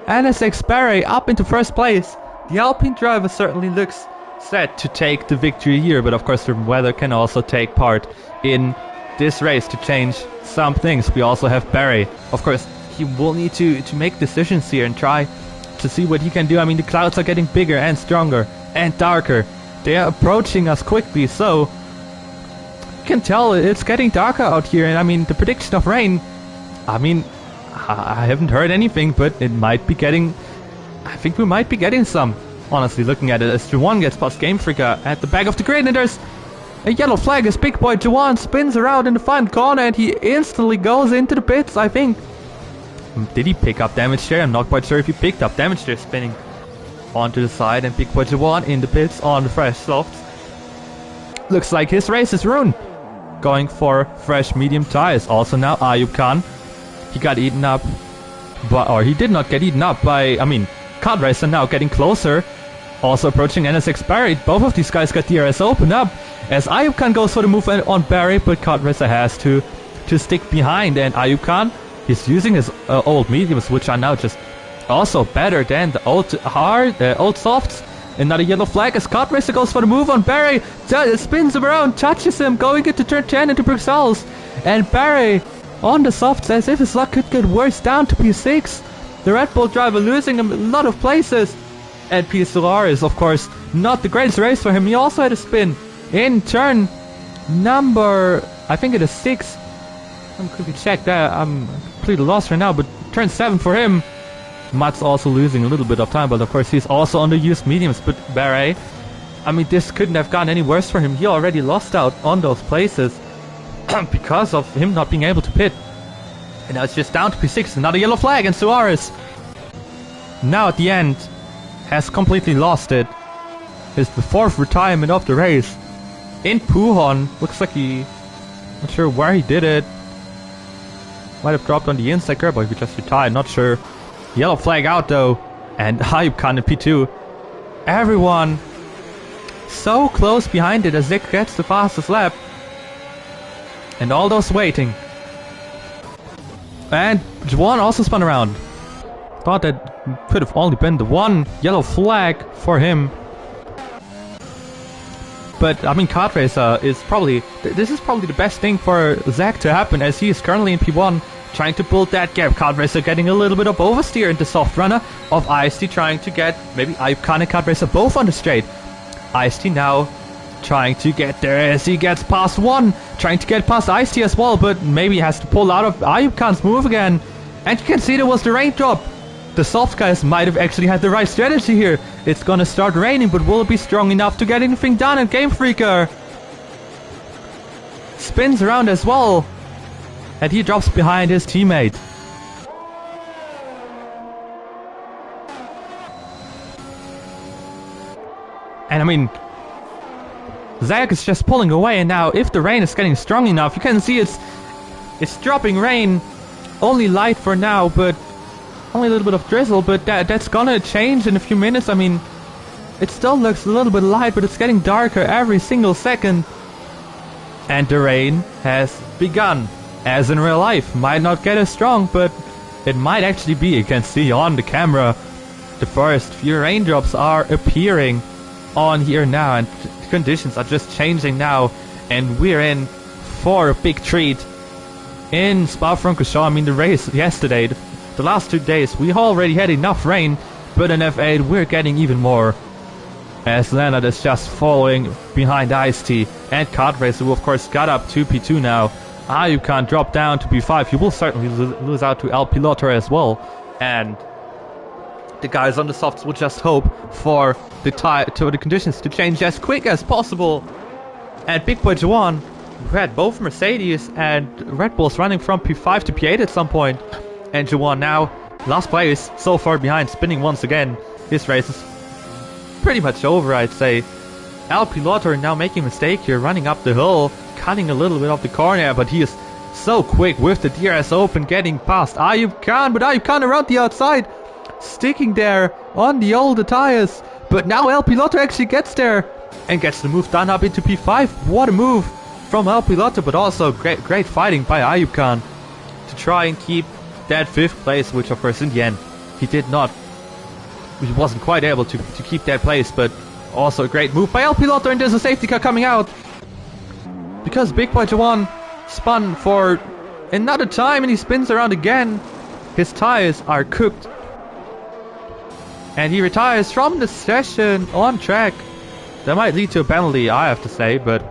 A: NSX Barry up into 1st place. The Alpine driver certainly looks set to take the victory here, but of course the weather can also take part in this race to change some things. We also have Barry. Of course, he will need to make decisions here and try to see what he can do. I mean, the clouds are getting bigger and stronger and darker. They are approaching us quickly, so you can tell it's getting darker out here. And I mean, the prediction of rain, I mean, I haven't heard anything, but it might be getting, I think we might be getting some, honestly, looking at it, as Juwan gets past Game Freaker at the back of the grid, and there's a yellow flag as big boy Juwan spins around in the final corner, and he instantly goes into the pits, I think. Did he pick up damage there? I'm not quite sure if he picked up damage there, spinning onto the side, and big boy Juwan in the pits on the fresh softs. Looks like his race is ruined. Going for fresh medium tires. Also now Ayub Khan. He got eaten up, or he did not get eaten up by, I mean, Kart Racer now getting closer. Also approaching NSX Barry. Both of these guys got DRS open up as Ayub Khan goes for the move on Barry, but Kart Racer has to stick behind. And Ayub Khan, he's using his old mediums, which are now just also better than the old softs. Another yellow flag as Kart Racer goes for the move on Barry. Spins him around, touches him, going into turn 10 into Bruxelles. And Barry on the softs, as if his luck could get worse, down to P6. The Red Bull driver losing a lot of places. And PSGL is, of course, not the greatest race for him. He also had a spin in turn number, I think it is 6. I'm quickly check that. I'm completely lost right now, but turn 7 for him. Matt's also losing a little bit of time, but of course he's also on the used mediums. But Barry, I mean, this couldn't have gotten any worse for him. He already lost out on those places because of him not being able to pit. And now it's just down to P6. Another yellow flag, and Suarez, now at the end, has completely lost it. It's the 4th retirement of the race. In Pujon, looks like he, not sure where he did it. Might have dropped on the inside curb, or he just retired, not sure. Yellow flag out though, and Ayub Khan in P2. Everyone so close behind it as Zick gets the fastest lap. And all those waiting. And Juwan also spun around. Thought that could have only been the one yellow flag for him. But I mean, Kart Racer is probably, this is probably the best thing for Zach to happen, as he is currently in P1, trying to build that gap. Kart Racer getting a little bit of oversteer into soft runner of IST, trying to get maybe Ayub Khan and Kart Racer both on the straight. IST now trying to get there as he gets past one, trying to get past IST as well, but maybe has to pull out of Ayub Khan's move again. And you can see there was the raindrop. The soft guys might have actually had the right strategy here. It's gonna start raining, but will it be strong enough to get anything done? And Game Freaker spins around as well, and he drops behind his teammate. And I mean, Zach is just pulling away, and now if the rain is getting strong enough, you can see it's dropping rain. Only light for now, but only a little bit of drizzle, but that's gonna change in a few minutes. I mean, It still looks a little bit light, but it's getting darker every single second. And the rain has begun. As in real life. Might not get as strong, but it might actually be. You can see on the camera the first few raindrops are appearing on here now, and the conditions are just changing now, and we're in for a big treat in Spa-Francorchamps. I mean, the race yesterday, the last 2 days, we already had enough rain, but in F8 we're getting even more, as Leonard is just following behind Ice-T and Kart Racer, who of course got up to P2 now. Ayub Khan drop down to P5. You will certainly lose out to El Piloto as well, and the guys on the softs will just hope for the conditions to change as quick as possible. And Big Boy Jawan, who had both Mercedes and Red Bulls running from P5 to P8 at some point, and Jawan now last place, so far behind, spinning once again. His race is pretty much over, I'd say. El Piloto now making a mistake here, running up the hill, cutting a little bit off the corner, but he is so quick with the DRS open, getting past Ayub Khan, but Ayub Khan around the outside, sticking there on the older tires. But now El Piloto actually gets there and gets the move done up into P5. What a move from El Piloto, but also great fighting by Ayub Khan to try and keep that 5th place, which of course in the end he wasn't quite able to keep that place, but also a great move by El Piloto, and there's a safety car coming out. Because Big Boy Jawan spun for another time and he spins around again. His tires are cooked. And he retires from the session on track. That might lead to a penalty, I have to say, but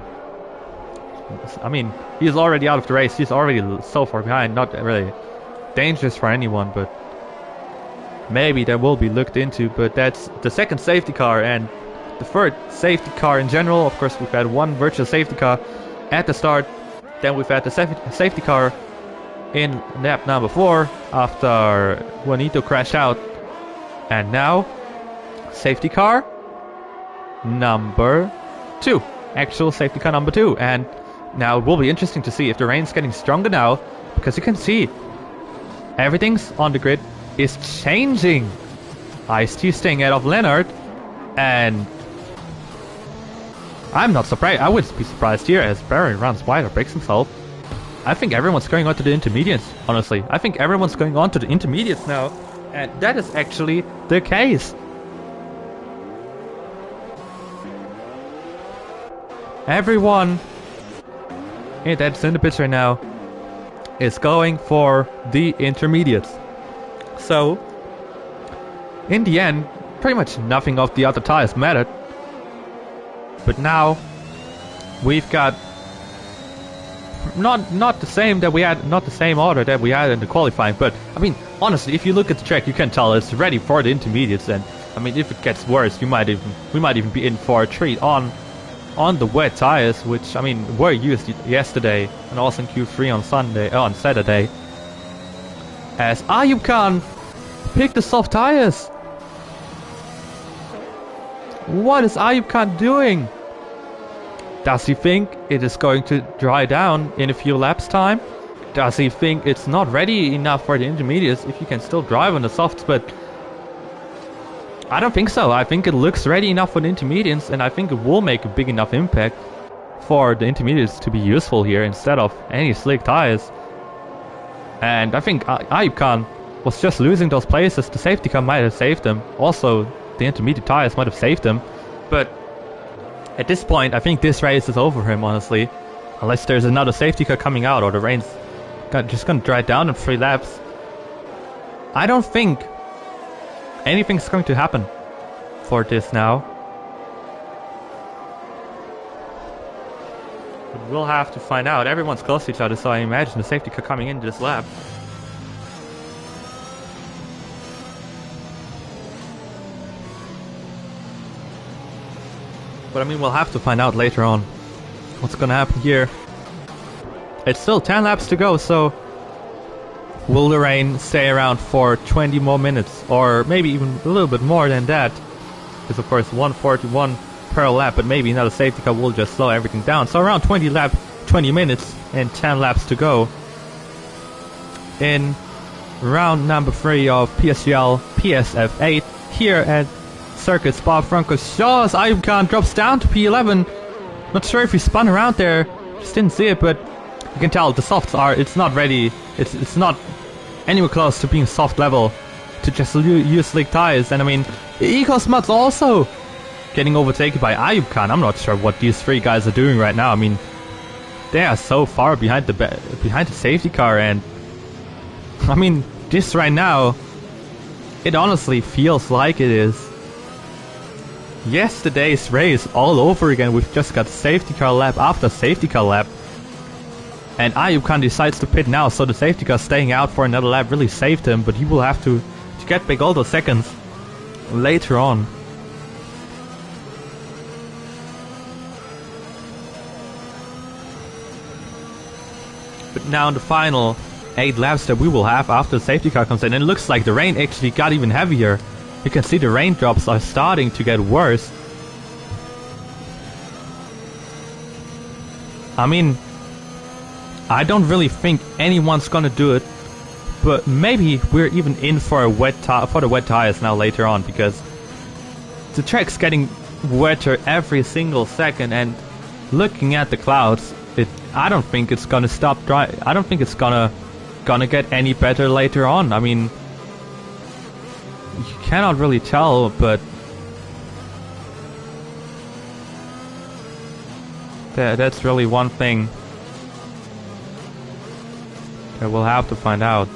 A: I mean, he's already out of the race. He's already so far behind, not really dangerous for anyone, but maybe that will be looked into. But that's the second safety car and the third safety car in general. Of course, we've had one virtual safety car at the start, then we've had the safety car in lap number 4 after Juanito crashed out, and now safety car number 2, actual safety car number 2. And now it will be interesting to see if the rain's getting stronger now, because you can see everything's on the grid is changing. Ice-T staying ahead of Leonard, and I'm not surprised. I wouldn't be surprised here as Barry runs wide or breaks himself. I think everyone's going on to the intermediates, honestly. I think everyone's going on to the intermediates now, and that is actually the case. Everyone that's in the picture now is going for the intermediates. So, in the end, pretty much nothing of the other tires mattered. But now we've got not the same order that we had in the qualifying, but I mean, honestly, if you look at the track, you can tell it's ready for the intermediates. And I mean, if it gets worse, we might even be in for a treat on the wet tires, which I mean were used yesterday and also in Q3 on Saturday. As Ayub Khan picked the soft tires. What is Ayub Khan doing? Does he think it is going to dry down in a few laps time? Does he think it's not ready enough for the intermediates if you can still drive on the softs? But I don't think so. I think it looks ready enough for the intermediates, and I think it will make a big enough impact for the intermediates to be useful here instead of any slick tires. And I think Ayub Khan was just losing those places. The safety car might have saved them. Also, the intermediate tires might have saved him, but at this point I think this race is over for him, honestly, unless there's another safety car coming out or the rain's just gonna dry down in 3 laps. I don't think anything's going to happen for this now. But we'll have to find out. Everyone's close to each other, so I imagine the safety car coming into this lap. But I mean, we'll have to find out later on what's gonna happen here. It's still 10 laps to go, so will the rain stay around for 20 more minutes, or maybe even a little bit more than that? Because of course 141 per lap, but maybe another safety car will just slow everything down. So around 20 minutes and 10 laps to go in round number 3 of PSGL PSF8 here at circuit, Spa-Francorchamps. Ayub Khan drops down to P11. Not sure if he spun around there. Just didn't see it, but you can tell the softs are. It's not ready. It's not anywhere close to being soft level to just use slick tires. And I mean, Ecosmut's also getting overtaken by Ayub Khan. I'm not sure what these three guys are doing right now. I mean, they are so far behind the safety car, and I mean, this right now, it honestly feels like it is yesterday's race all over again. We've just got safety car lap after safety car lap, and Ayub Khan decides to pit now, so the safety car staying out for another lap really saved him, but he will have to get back all those seconds later on. But now in the final 8 laps that we will have after the safety car comes in, and it looks like the rain actually got even heavier. You can see the raindrops are starting to get worse. I mean, I don't really think anyone's gonna do it, but maybe we're even in for the wet tires now later on, because the track's getting wetter every single second, and looking at the clouds, I don't think it's gonna stop dry. I don't think it's gonna get any better later on. I mean, you cannot really tell, but that's really one thing that we'll have to find out.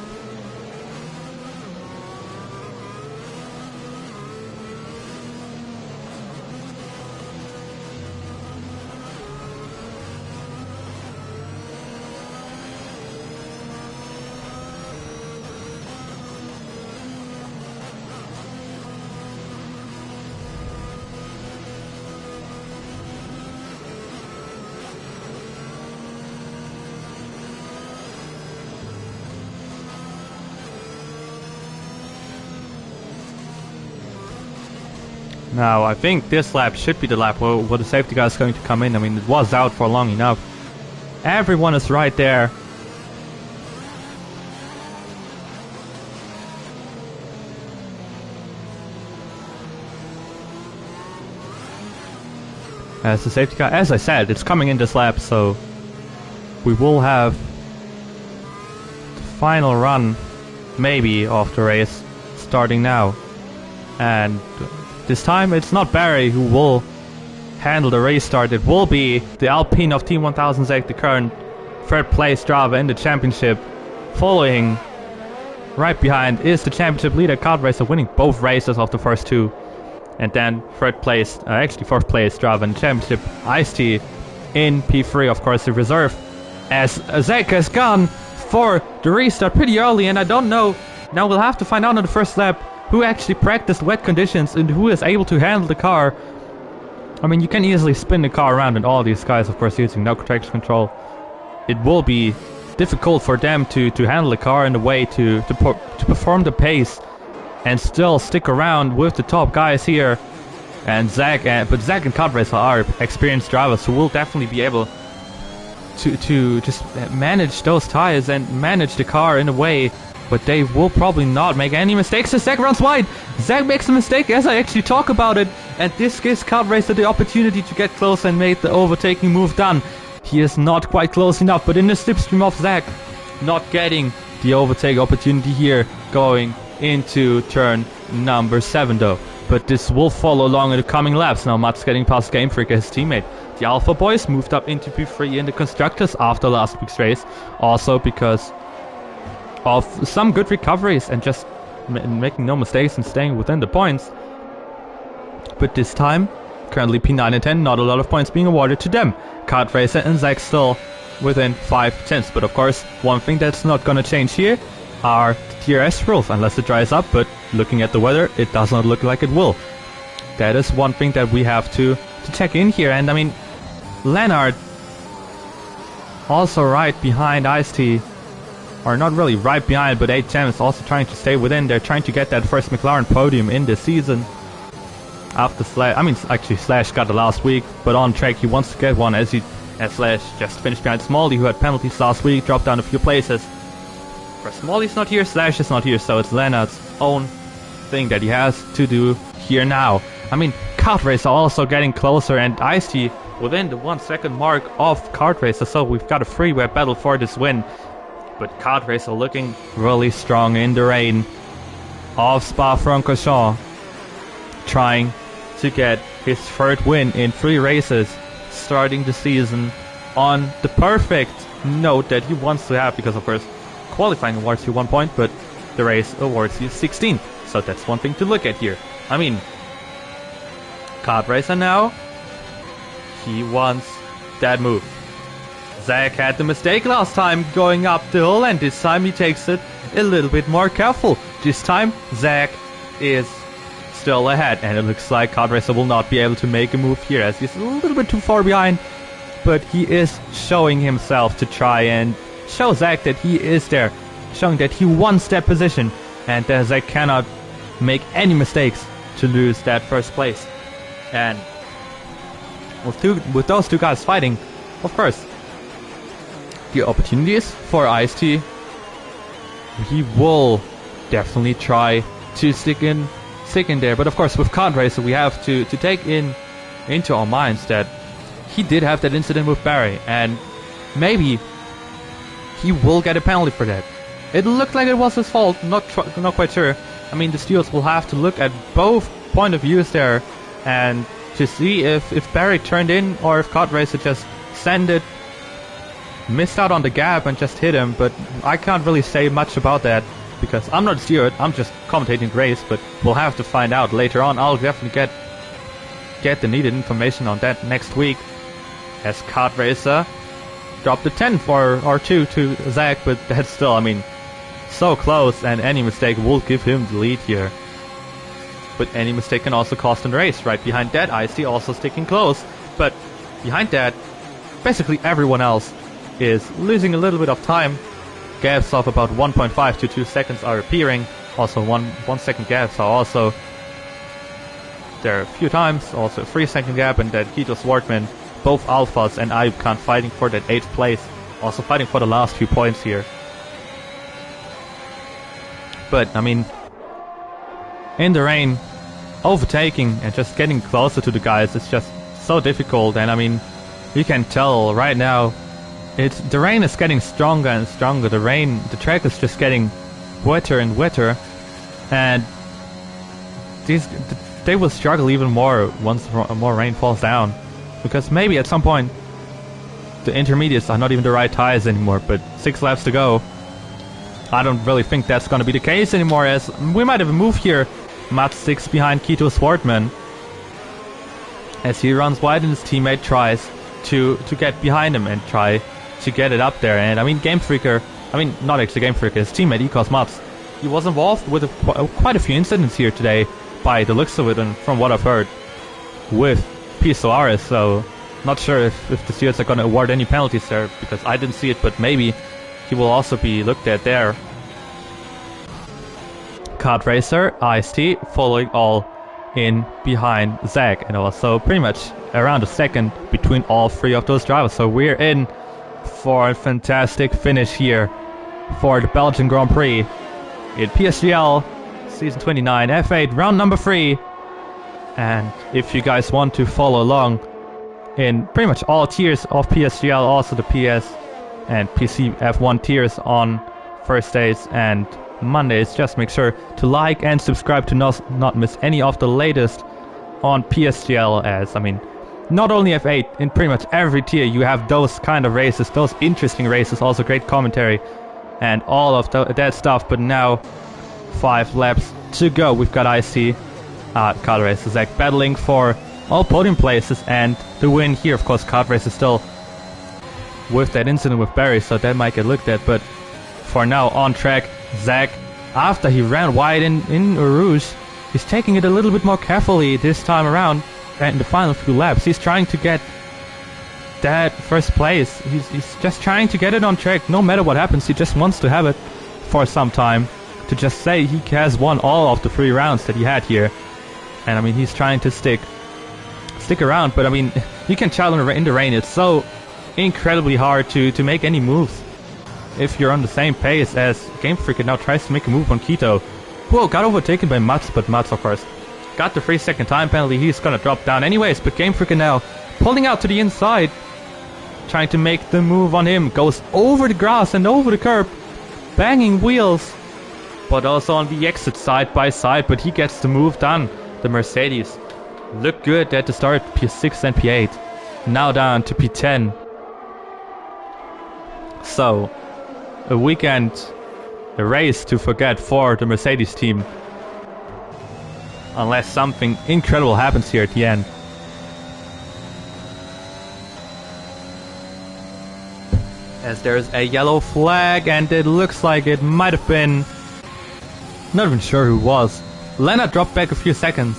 A: Now, I think this lap should be the lap where the safety car is going to come in. I mean, it was out for long enough. Everyone is right there. As the safety car, as I said, it's coming in this lap, so we will have the final run, maybe, of the race starting now. And this time it's not Barry who will handle the race start. It will be the Alpine of Team 1000 Zach, the current third place driver in the championship. Following right behind is the championship leader kart racer, winning both races of the first two. And then fourth place driver in the championship, Ice-T in P3, of course, the reserve, as Zach has gone for the restart pretty early. And I don't know, now we'll have to find out on the first lap who actually practiced wet conditions and who is able to handle the car. I mean, you can easily spin the car around, and all these guys, of course, using no traction control. It will be difficult for them to handle the car in a way to perform the pace and still stick around with the top guys here. And but Zach and Kart Racer are experienced drivers who will definitely be able to just manage those tires and manage the car in a way. But they will probably not make any mistakes. So Zach runs wide. Zach makes a mistake as I actually talk about it. And this gives Kart Racer the opportunity to get close and make the overtaking move done. He is not quite close enough, but in the slipstream of Zach, not getting the overtake opportunity here, going into turn number 7 though. But this will follow along in the coming laps. Now Mats getting past Game Freak, his teammate. The Alpha Boys moved up into P3 in the Constructors after last week's race. Also because of some good recoveries and just making no mistakes and staying within the points. But this time, currently P9 and 10, not a lot of points being awarded to them. Kart Racer and Zach still within 5 tenths. But of course, one thing that's not gonna change here are the TRS rules, unless it dries up, but looking at the weather, it does not look like it will. That is one thing that we have to check in here. And I mean, Leonard also right behind Ice-T. Or not really right behind, but 8 is also trying to stay within. They're trying to get that first McLaren podium in this season. After Slash, I mean, actually Slash got the last week, but on track he wants to get one as Slash just finished behind Smalley, who had penalties last week, dropped down a few places. For Smalley's not here, Slash is not here, so it's Leonard's own thing that he has to do here now. I mean, Kart Racer also getting closer, and Ice-T within the 1 second mark of Kart Racer, so we've got a freeway battle for this win. But Kart Racer looking really strong in the rain of Spa-Francorchamps, trying to get his third win in 3 races, starting the season on the perfect note that he wants to have, because of course qualifying awards you 1 point, but the race awards you 16, so that's one thing to look at here. I mean, Kart Racer now, he wants that move. Zach had the mistake last time going up the hill, and this time he takes it a little bit more careful. This time Zach is still ahead, and it looks like Kart Racer will not be able to make a move here as he's a little bit too far behind, but he is showing himself to try and show Zach that he is there, showing that he wants that position, and that Zach cannot make any mistakes to lose that first place. And with those two guys fighting, of course, the opportunities for Ice-T, he will definitely try to stick in there. But of course, with Kart Racer, we have to take into our minds that he did have that incident with Barry, and maybe he will get a penalty for that. It looked like it was his fault, not quite sure. I mean, the stewards will have to look at both point of views there, and to see if Barry turned in or if Kart Racer just missed out on the gap and just hit him. But I can't really say much about that because I'm not a steward, I'm just commentating the race, but we'll have to find out later on. I'll definitely get the needed information on that next week, as Kart Racer dropped a 10 or 2 to Zach, but that's still, I mean, so close, and any mistake will give him the lead here. But any mistake can also cost him the race. Right behind that, Ice-T also sticking close, but behind that, basically everyone else is losing a little bit of time. Gaps of about 1.5 to 2 seconds are appearing. Also 1 second gaps are also there a few times. Also a 3 second gap, and that Guido Swartman, both Alphas and Ayub Khan fighting for that 8th place. Also fighting for the last few points here. But I mean, in the rain, overtaking and just getting closer to the guys is just so difficult. And I mean, you can tell right now, the rain is getting stronger and stronger. The track is just getting wetter and wetter, and they will struggle even more once more rain falls down, because maybe at some point the intermediates are not even the right tires anymore. But 6 laps to go. I don't really think that's going to be the case anymore, as we might have a move here. Mats 6 behind Kito Swartman, as he runs wide and his teammate tries to get behind him and try to get it up there. And I mean, Game Freaker, I mean, not actually Game Freaker, his teammate Ecos Mats, he was involved with quite a few incidents here today by the looks of it, and from what I've heard with PSORS, so not sure if the stewards are going to award any penalties there, because I didn't see it, but maybe he will also be looked at there. Kart Racer, Ice-T following all in behind Zach, and also pretty much around a second between all 3 of those drivers. So we're in for a fantastic finish here for the Belgian Grand Prix in PSGL Season 29 F8 round number 3. And if you guys want to follow along in pretty much all tiers of PSGL, also the PS and PC F1 tiers on Thursdays and Mondays, just make sure to like and subscribe to not miss any of the latest on PSGL, as I mean, not only F8, in pretty much every tier you have those kind of races, those interesting races, also great commentary and all of that stuff. But now 5 laps to go. We've got Ice-T, Kart Racer, Zach battling for all podium places and the win here. Of course, Kart Racer still with that incident with Barry, so that might get looked at, but for now on track. Zach, after he ran wide in Rouge, he's taking it a little bit more carefully this time around, and in the final few laps he's trying to get that first place. He's just trying to get it on track. No matter what happens, he just wants to have it for some time, to just say he has won all of the 3 rounds that he had here. And I mean, he's trying to stick around, but I mean, you can tell in the rain it's so incredibly hard to make any moves if you're on the same pace, as Game Freaker now tries to make a move on Kito, who got overtaken by Mats, but Mats of course got the 3-second time penalty. He's gonna drop down anyways, but Game Freaker now pulling out to the inside, trying to make the move on him. Goes over the grass and over the curb, banging wheels, but also on the exit side by side, but he gets the move done. The Mercedes looked good at the start, P6 and P8, now down to P10. So, a weekend, a race to forget for the Mercedes team, unless something incredible happens here at the end. As there's a yellow flag, and it looks like it might have been, not even sure who it was. Lennart dropped back a few seconds.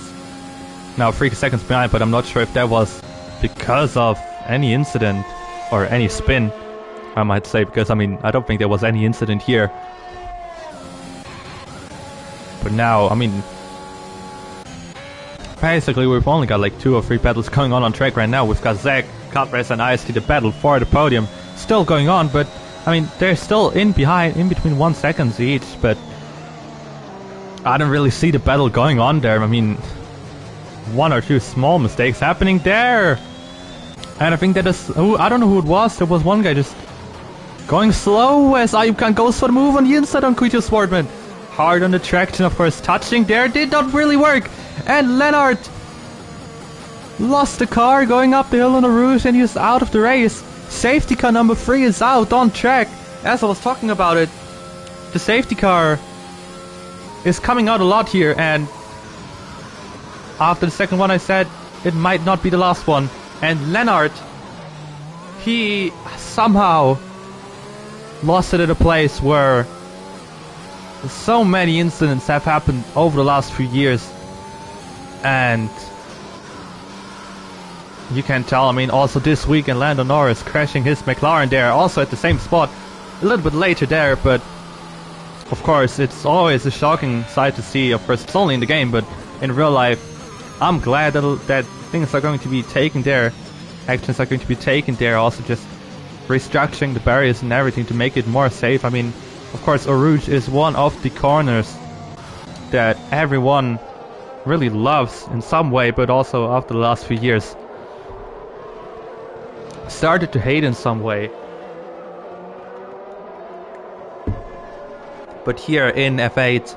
A: Now 3 seconds behind, but I'm not sure if that was because of any incident or any spin, I might say, because I mean, I don't think there was any incident here. But now, I mean, basically we've only got like 2 or 3 battles going on track right now. We've got Zach, Cartwright and IST, the battle for the podium still going on, but I mean, they're still in between 1 second each, but I don't really see the battle going on there. I mean, 1 or 2 small mistakes happening there, and I think that is, I don't know who it was. There was one guy just going slow as Ayubkan goes for the move on the inside on Kujo Sportman. Hard on the traction, of course, touching there did not really work, and Lennart lost the car going up the hill on the rouge, and he's out of the race. Safety car number 3 is out on track. As I was talking about it, the safety car is coming out a lot here, and after the second one I said it might not be the last one. And Lennart, he somehow lost it at a place where so many incidents have happened over the last few years, and you can tell. I mean, also this weekend Lando Norris crashing his McLaren there, also at the same spot, a little bit later there, but of course it's always a shocking sight to see. Of course it's only in the game, but in real life I'm glad that things are going to be taken there, actions are going to be taken there, also just restructuring the barriers and everything to make it more safe. I mean, of course Eau Rouge is one of the corners that everyone really loves in some way, but also after the last few years started to hate in some way. But here in F8,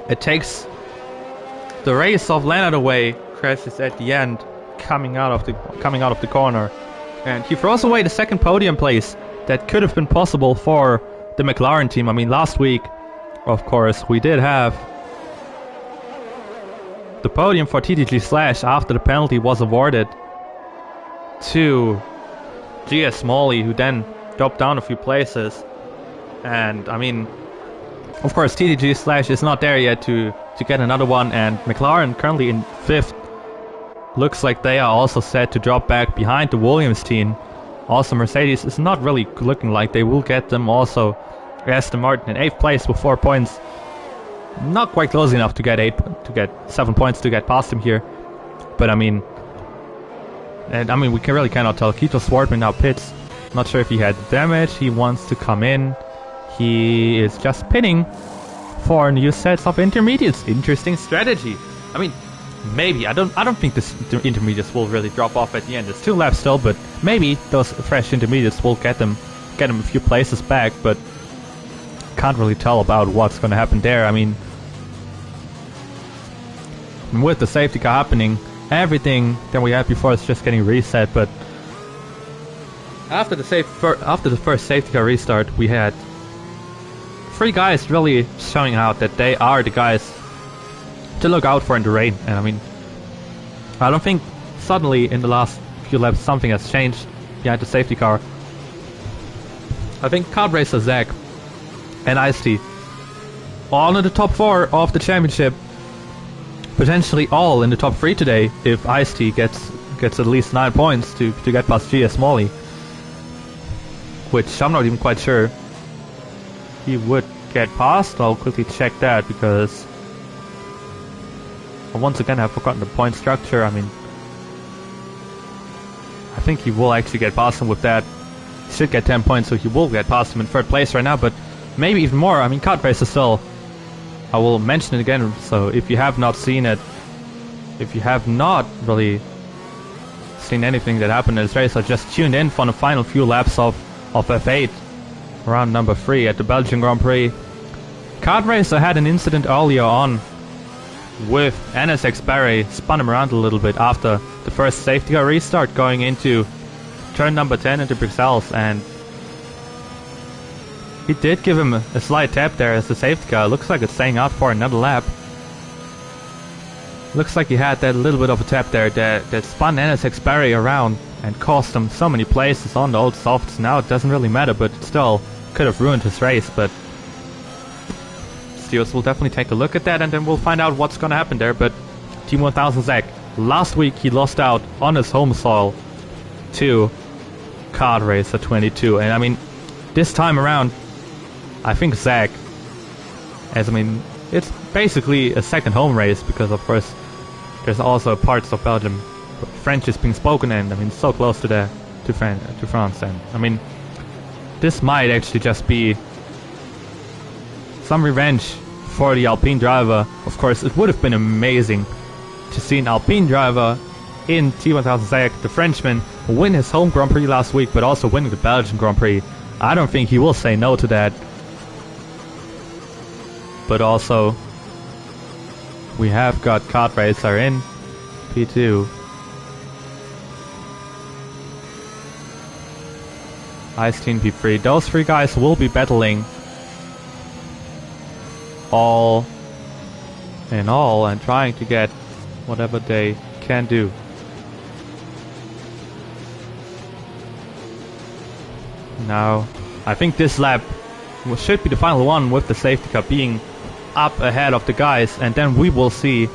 A: it takes the race of Lennart away, crashes at the end, coming out of the corner, and he throws away the second podium place that could have been possible for the McLaren team. I mean, last week, of course, we did have the podium for TTG Slash after the penalty was awarded to GS Smalley, who then dropped down a few places. And I mean, of course, TTG Slash is not there yet to get another one, and McLaren currently in 5th. Looks like they are also set to drop back behind the Williams team. Also, Mercedes is not really looking like they will get them. Also, Aston Martin in 8th place with 4 points. Not quite close enough to get 7 points to get past him here. But I mean, we really cannot tell. Keto Swartman now pits. Not sure if he had damage. He wants to come in. He is just pitting for new sets of intermediates. Interesting strategy. I mean, maybe I don't think the intermediates will really drop off at the end. There's 2 laps still, but maybe those fresh intermediates will get them a few places back. But can't really tell about what's going to happen there. I mean, with the safety car happening, everything that we had before is just getting reset. But after the first safety car restart, we had 3 guys really showing out that they are the guys to look out for in the rain. And I mean, I don't think suddenly in the last few laps something has changed behind the safety car. I think Kart Racer Zach and IST all in the top 4 of the championship, potentially all in the top 3 today if IST gets at least 9 points to get past GS Smalley, which I'm not even quite sure he would get past. I'll quickly check that, because once again I've forgotten the point structure. I mean, I think he will actually get past him with that. He should get 10 points, so he will get past him in 3rd place right now, but maybe even more. I mean, Kart Racer still, I will mention it again, so if you have not seen it, if you have not really seen anything that happened in this race or just tuned in for the final few laps of F8, round number 3 at the Belgian Grand Prix, Kart Racer had an incident earlier on with NSX Barry, spun him around a little bit after the first safety car restart going into turn number 10 into Bruxelles, and he did give him a slight tap there as the safety car. Looks like it's staying out for another lap. Looks like he had that little bit of a tap there that spun NSX Barry around and cost him so many places on the old softs. Now it doesn't really matter, but it still could have ruined his race. But Steels will definitely take a look at that, and then we'll find out what's gonna happen there. But Team 1000 Zach, last week he lost out on his home soil to Kart Racer 22, and I mean, this time around, I think Zach, it's basically a second home race, because of course there's also parts of Belgium French is being spoken, and I mean so close to France, and I mean this might actually just be some revenge for the Alpine driver. Of course, it would have been amazing to see an Alpine driver in T1000 Zach, the Frenchman, win his home Grand Prix last week, but also winning the Belgian Grand Prix. I don't think he will say no to that. But also, we have got Kart Racer in P2. Ice-T in P3. Those three guys will be battling all in all and trying to get whatever they can do. Now, I think this lap should be the final one, with the safety car being up ahead of the guys, and then we will see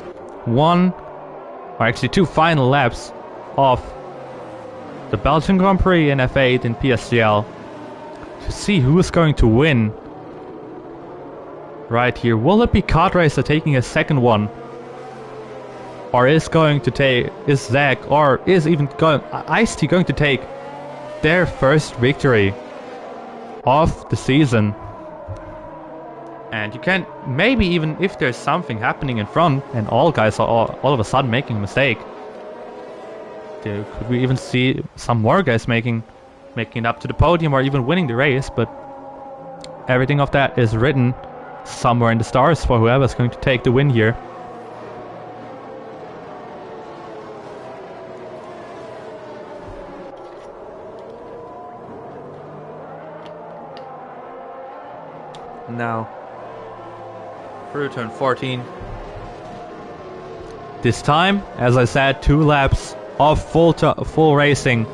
A: two final laps of the Belgian Grand Prix in F8 in PSGL to see who is going to win right here. Will it be Kart Racer taking a second one, or is Zach or is even Ice-T going to take their first victory of the season? And you can maybe, even if there's something happening in front and all guys are all of a sudden making a mistake, could we even see some more guys making it up to the podium or even winning the race? But everything of that is written somewhere in the stars for whoever's going to take the win here. Now, through turn 14. This time, as I said, 2 laps of full racing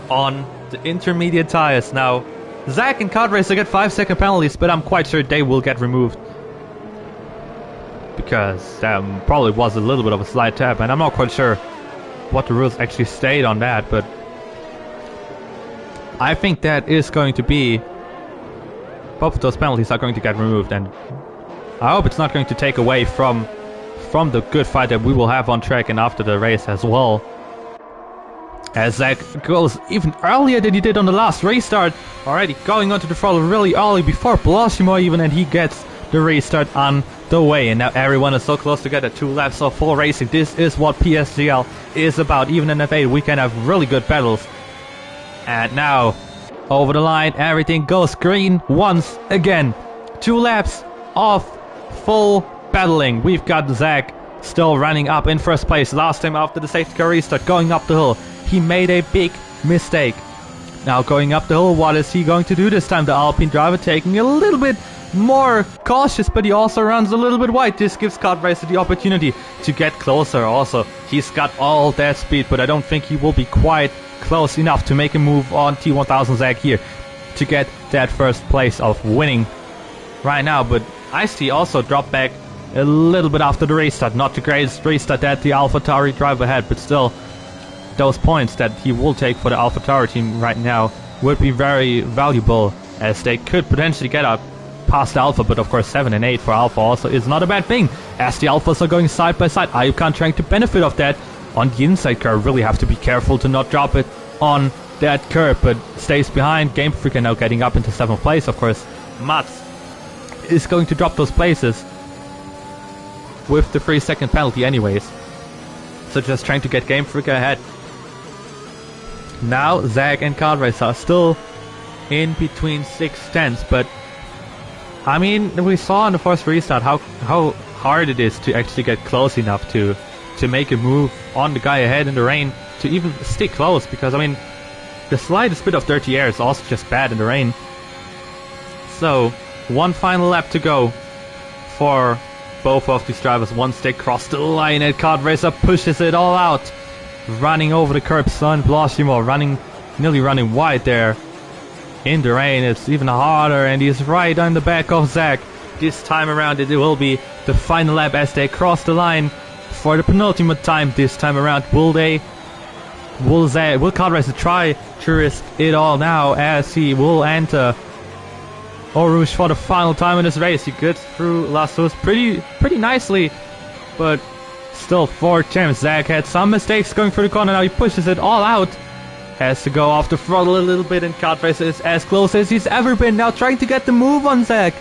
A: on the intermediate tires. Now, Zach and Kart Racer get 5-second penalties, but I'm quite sure they will get removed, because that probably was a little bit of a slight tap, and I'm not quite sure what the rules actually state on that, but I think that is going to be, both of those penalties are going to get removed, and I hope it's not going to take away from the good fight that we will have on track and after the race as well. As Zach goes even earlier than he did on the last restart, already going onto the throttle really early before Blasimo even, and he gets the restart on the way. And now everyone is so close together, 2 laps of full racing. This is what PSGL is about. Even in F8 we can have really good battles. And now, over the line, everything goes green once again. 2 laps of full battling. We've got Zach still running up in first place. Last time after the safety car restart, going up the hill, he made a big mistake. Now going up the hill, what is he going to do this time? The Alpine driver taking a little bit more cautious, but he also runs a little bit wide. This gives Kart Racer the opportunity to get closer. Also, he's got all that speed, but I don't think he will be quite close enough to make a move on T1000 Zach here to get that first place of winning right now. But Ice-T also dropped back a little bit after the restart. Not the greatest restart that the AlphaTauri driver had, but still, those points that he will take for the AlphaTauri team right now would be very valuable, as they could potentially get up past Alpha. But of course 7 and 8 for Alpha also is not a bad thing, as the Alphas are going side by side. Ayukan trying to benefit of that on the inside curve. Really have to be careful to not drop it on that curve, but stays behind. Game Freaker now getting up into 7th place. Of course Mats is going to drop those places with the 3-second penalty anyways. So just trying to get Game Freak ahead. Now Zach and Kartracer are still in between 6/10s, but I mean, we saw in the first restart how hard it is to actually get close enough to make a move on the guy ahead in the rain, to even stick close, because I mean, the slightest bit of dirty air is also just bad in the rain. So, one final lap to go for both of these drivers. Once they cross the line and Kartracer pushes it all out, running over the curb. Son Blossimo nearly running wide there. In the rain, it's even harder, and he's right on the back of Zach. This time around, it will be the final lap as they cross the line for the penultimate time. This time around, will Kartracer try to risk it all now, as he will enter Eau Rouge for the final time in this race? He gets through Lassos pretty nicely, but still 4th time. Zach had some mistakes going through the corner. Now he pushes it all out. Has to go off the throttle a little bit, and Kartracer is as close as he's ever been. Now trying to get the move on Zach.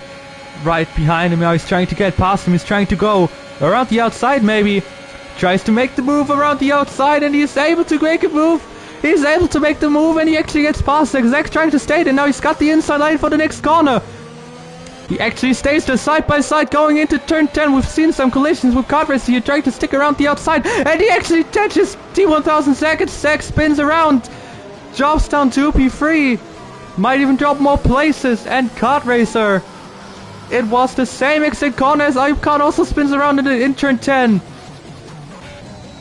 A: Right behind him now, he's trying to get past him. He's trying to go around the outside maybe. Tries to make the move around the outside, and he's able to make a move. He's able to make the move, and he actually gets past Zach. Zach trying to stay there. Now he's got the inside line for the next corner. He actually stays there side by side going into turn 10. We've seen some collisions with Kartracer here trying to stick around the outside, and he actually touches T1000 Zach, and Zach spins around. Drops down to P3. Might even drop more places, and Kartracer. It was the same exact corner as Ayub Khan also spins around in turn 10.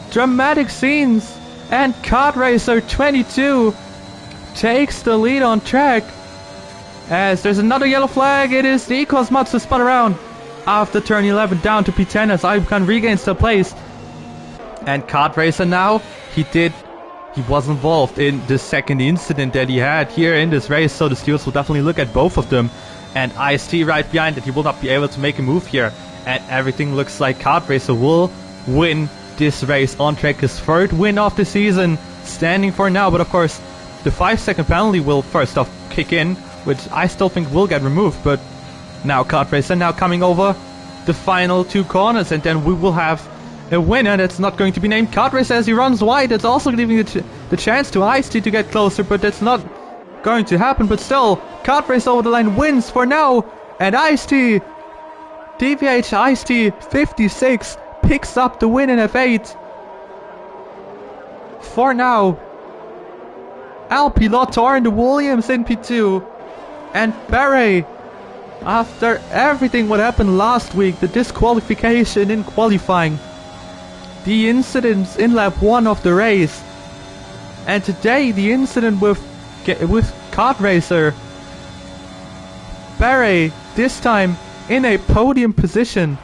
A: Dramatic scenes, and Kartracer 22 takes the lead on track. As there's another yellow flag, it is the Ecos Matsu spun around after turn 11 down to P10 as Ayub Khan regains the place. And Kartracer now, he was involved in the second incident that he had here in this race, so the stewards will definitely look at both of them. And Ice-T right behind it, he will not be able to make a move here. And everything looks like Kartracer will win this race on track, his 3rd win of the season, standing for now. But of course, the 5-second penalty will first off kick in, which I still think will get removed. But now Kartracer now coming over the final 2 corners, and then we will have a winner that's not going to be named Kartracer as he runs wide. It's also giving the chance to Ice-T to get closer, but that's not going to happen. But still, Kartracer over the line wins for now, and Ice-T, DVH Ice-T 56, picks up the win in F8. For now, Alpi Lotor and the Williams in P2, and Barre, after everything what happened last week, the disqualification in qualifying, the incidents in lap 1 of the race, and today the incident with Kartracer, Barre this time in a podium position.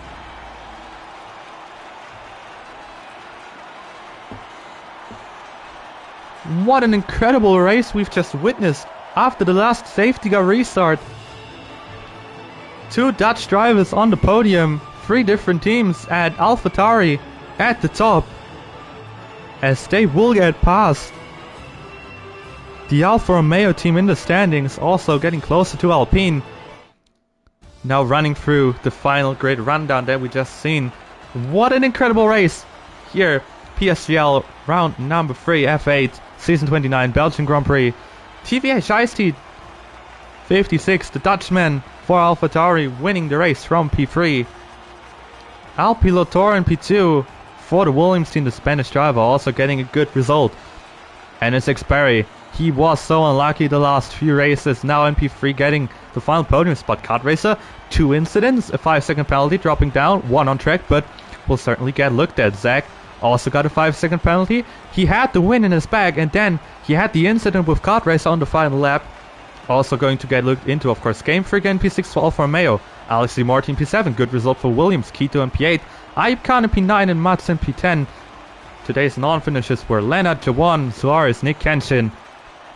A: What an incredible race we've just witnessed after the last safety car restart. 2 Dutch drivers on the podium, 3 different teams, and AlphaTauri at the top, as they will get past the Alfa Romeo team in the standings, also getting closer to Alpine. Now running through the final grid rundown that we just seen. What an incredible race here, PSGL round number 3 F8 season 29 Belgian Grand Prix. TVH Ice-T 56, the Dutchman for AlphaTauri, winning the race from P3. Alpi Lotor in P2 for the Williams team, the Spanish driver, also getting a good result. And it's Barry, he was so unlucky the last few races, now in P3 getting the final podium spot. Kartracer, 2 incidents, a 5-second penalty, dropping down, 1 on track, but will certainly get looked at. Zach also got a 5-second penalty. He had the win in his bag, and then he had the incident with Kartracer on the final lap. Also going to get looked into, of course. Game Freak in P6 for Alfa Romeo. Alex Di Martin P7, good result for Williams. Quito in P8. Ayub Khan in P9 and Mats in P10. Today's non-finishes were Leonard, Jawan, Suarez, Nick Kenshin,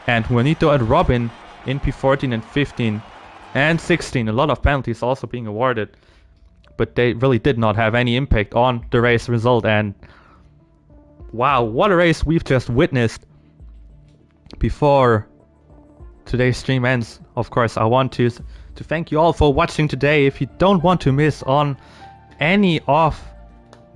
A: and Juanito and Robin in P14 and 15 and 16. A lot of penalties also being awarded, but they really did not have any impact on the race result. And wow, what a race we've just witnessed. Before today's stream ends, of course, I want to thank you all for watching today. If you don't want to miss on any of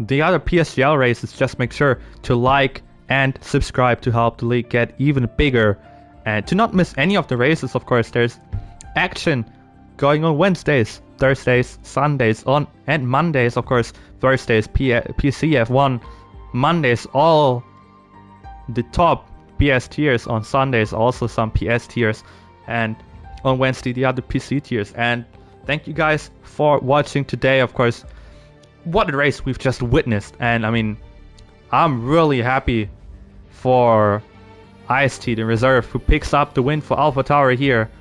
A: the other PSGL races, just make sure to like and subscribe to help the league get even bigger. And to not miss any of the races, of course, there's action going on Wednesdays, Thursdays, Sundays, and Mondays, of course. Thursdays, PCF1, Mondays, all the top PS tiers. On Sundays, also some PS tiers. And on Wednesday, the other PC tiers. And thank you guys for watching today, of course. What a race we've just witnessed. And I mean, I'm really happy for Ice-T, the reserve, who picks up the win for AlphaTauri here.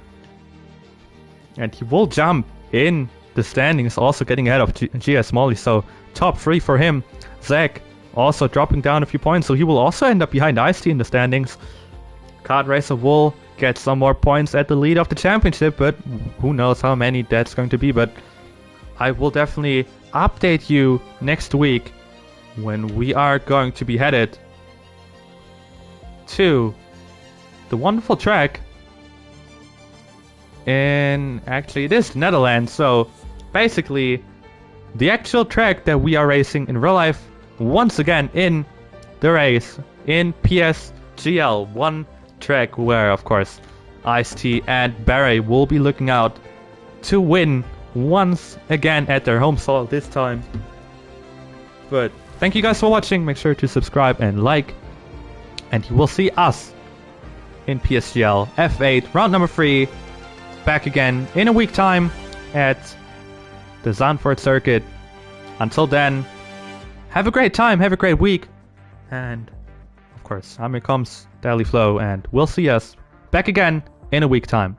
A: And he will jump in the standings, also getting ahead of GS Molly. So top 3 for him. Zach also dropping down a few points, so he will also end up behind Ice-T in the standings. Kart Racer will get some more points at the lead of the championship, but who knows how many that's going to be. But I will definitely update you next week when we are going to be headed to the wonderful track in, actually it is the Netherlands. So basically the actual track that we are racing in real life once again in the race in PSGL, one track where of course Ice-T and Barry will be looking out to win once again at their home soil this time. But thank you guys for watching. Make sure to subscribe and like, and you will see us in PSGL F8 round number 3 back again in a week time at the Zandvoort circuit. Until then, have a great time, have a great week, and of course, here comes Daily Flow, and we'll see us back again in a week time.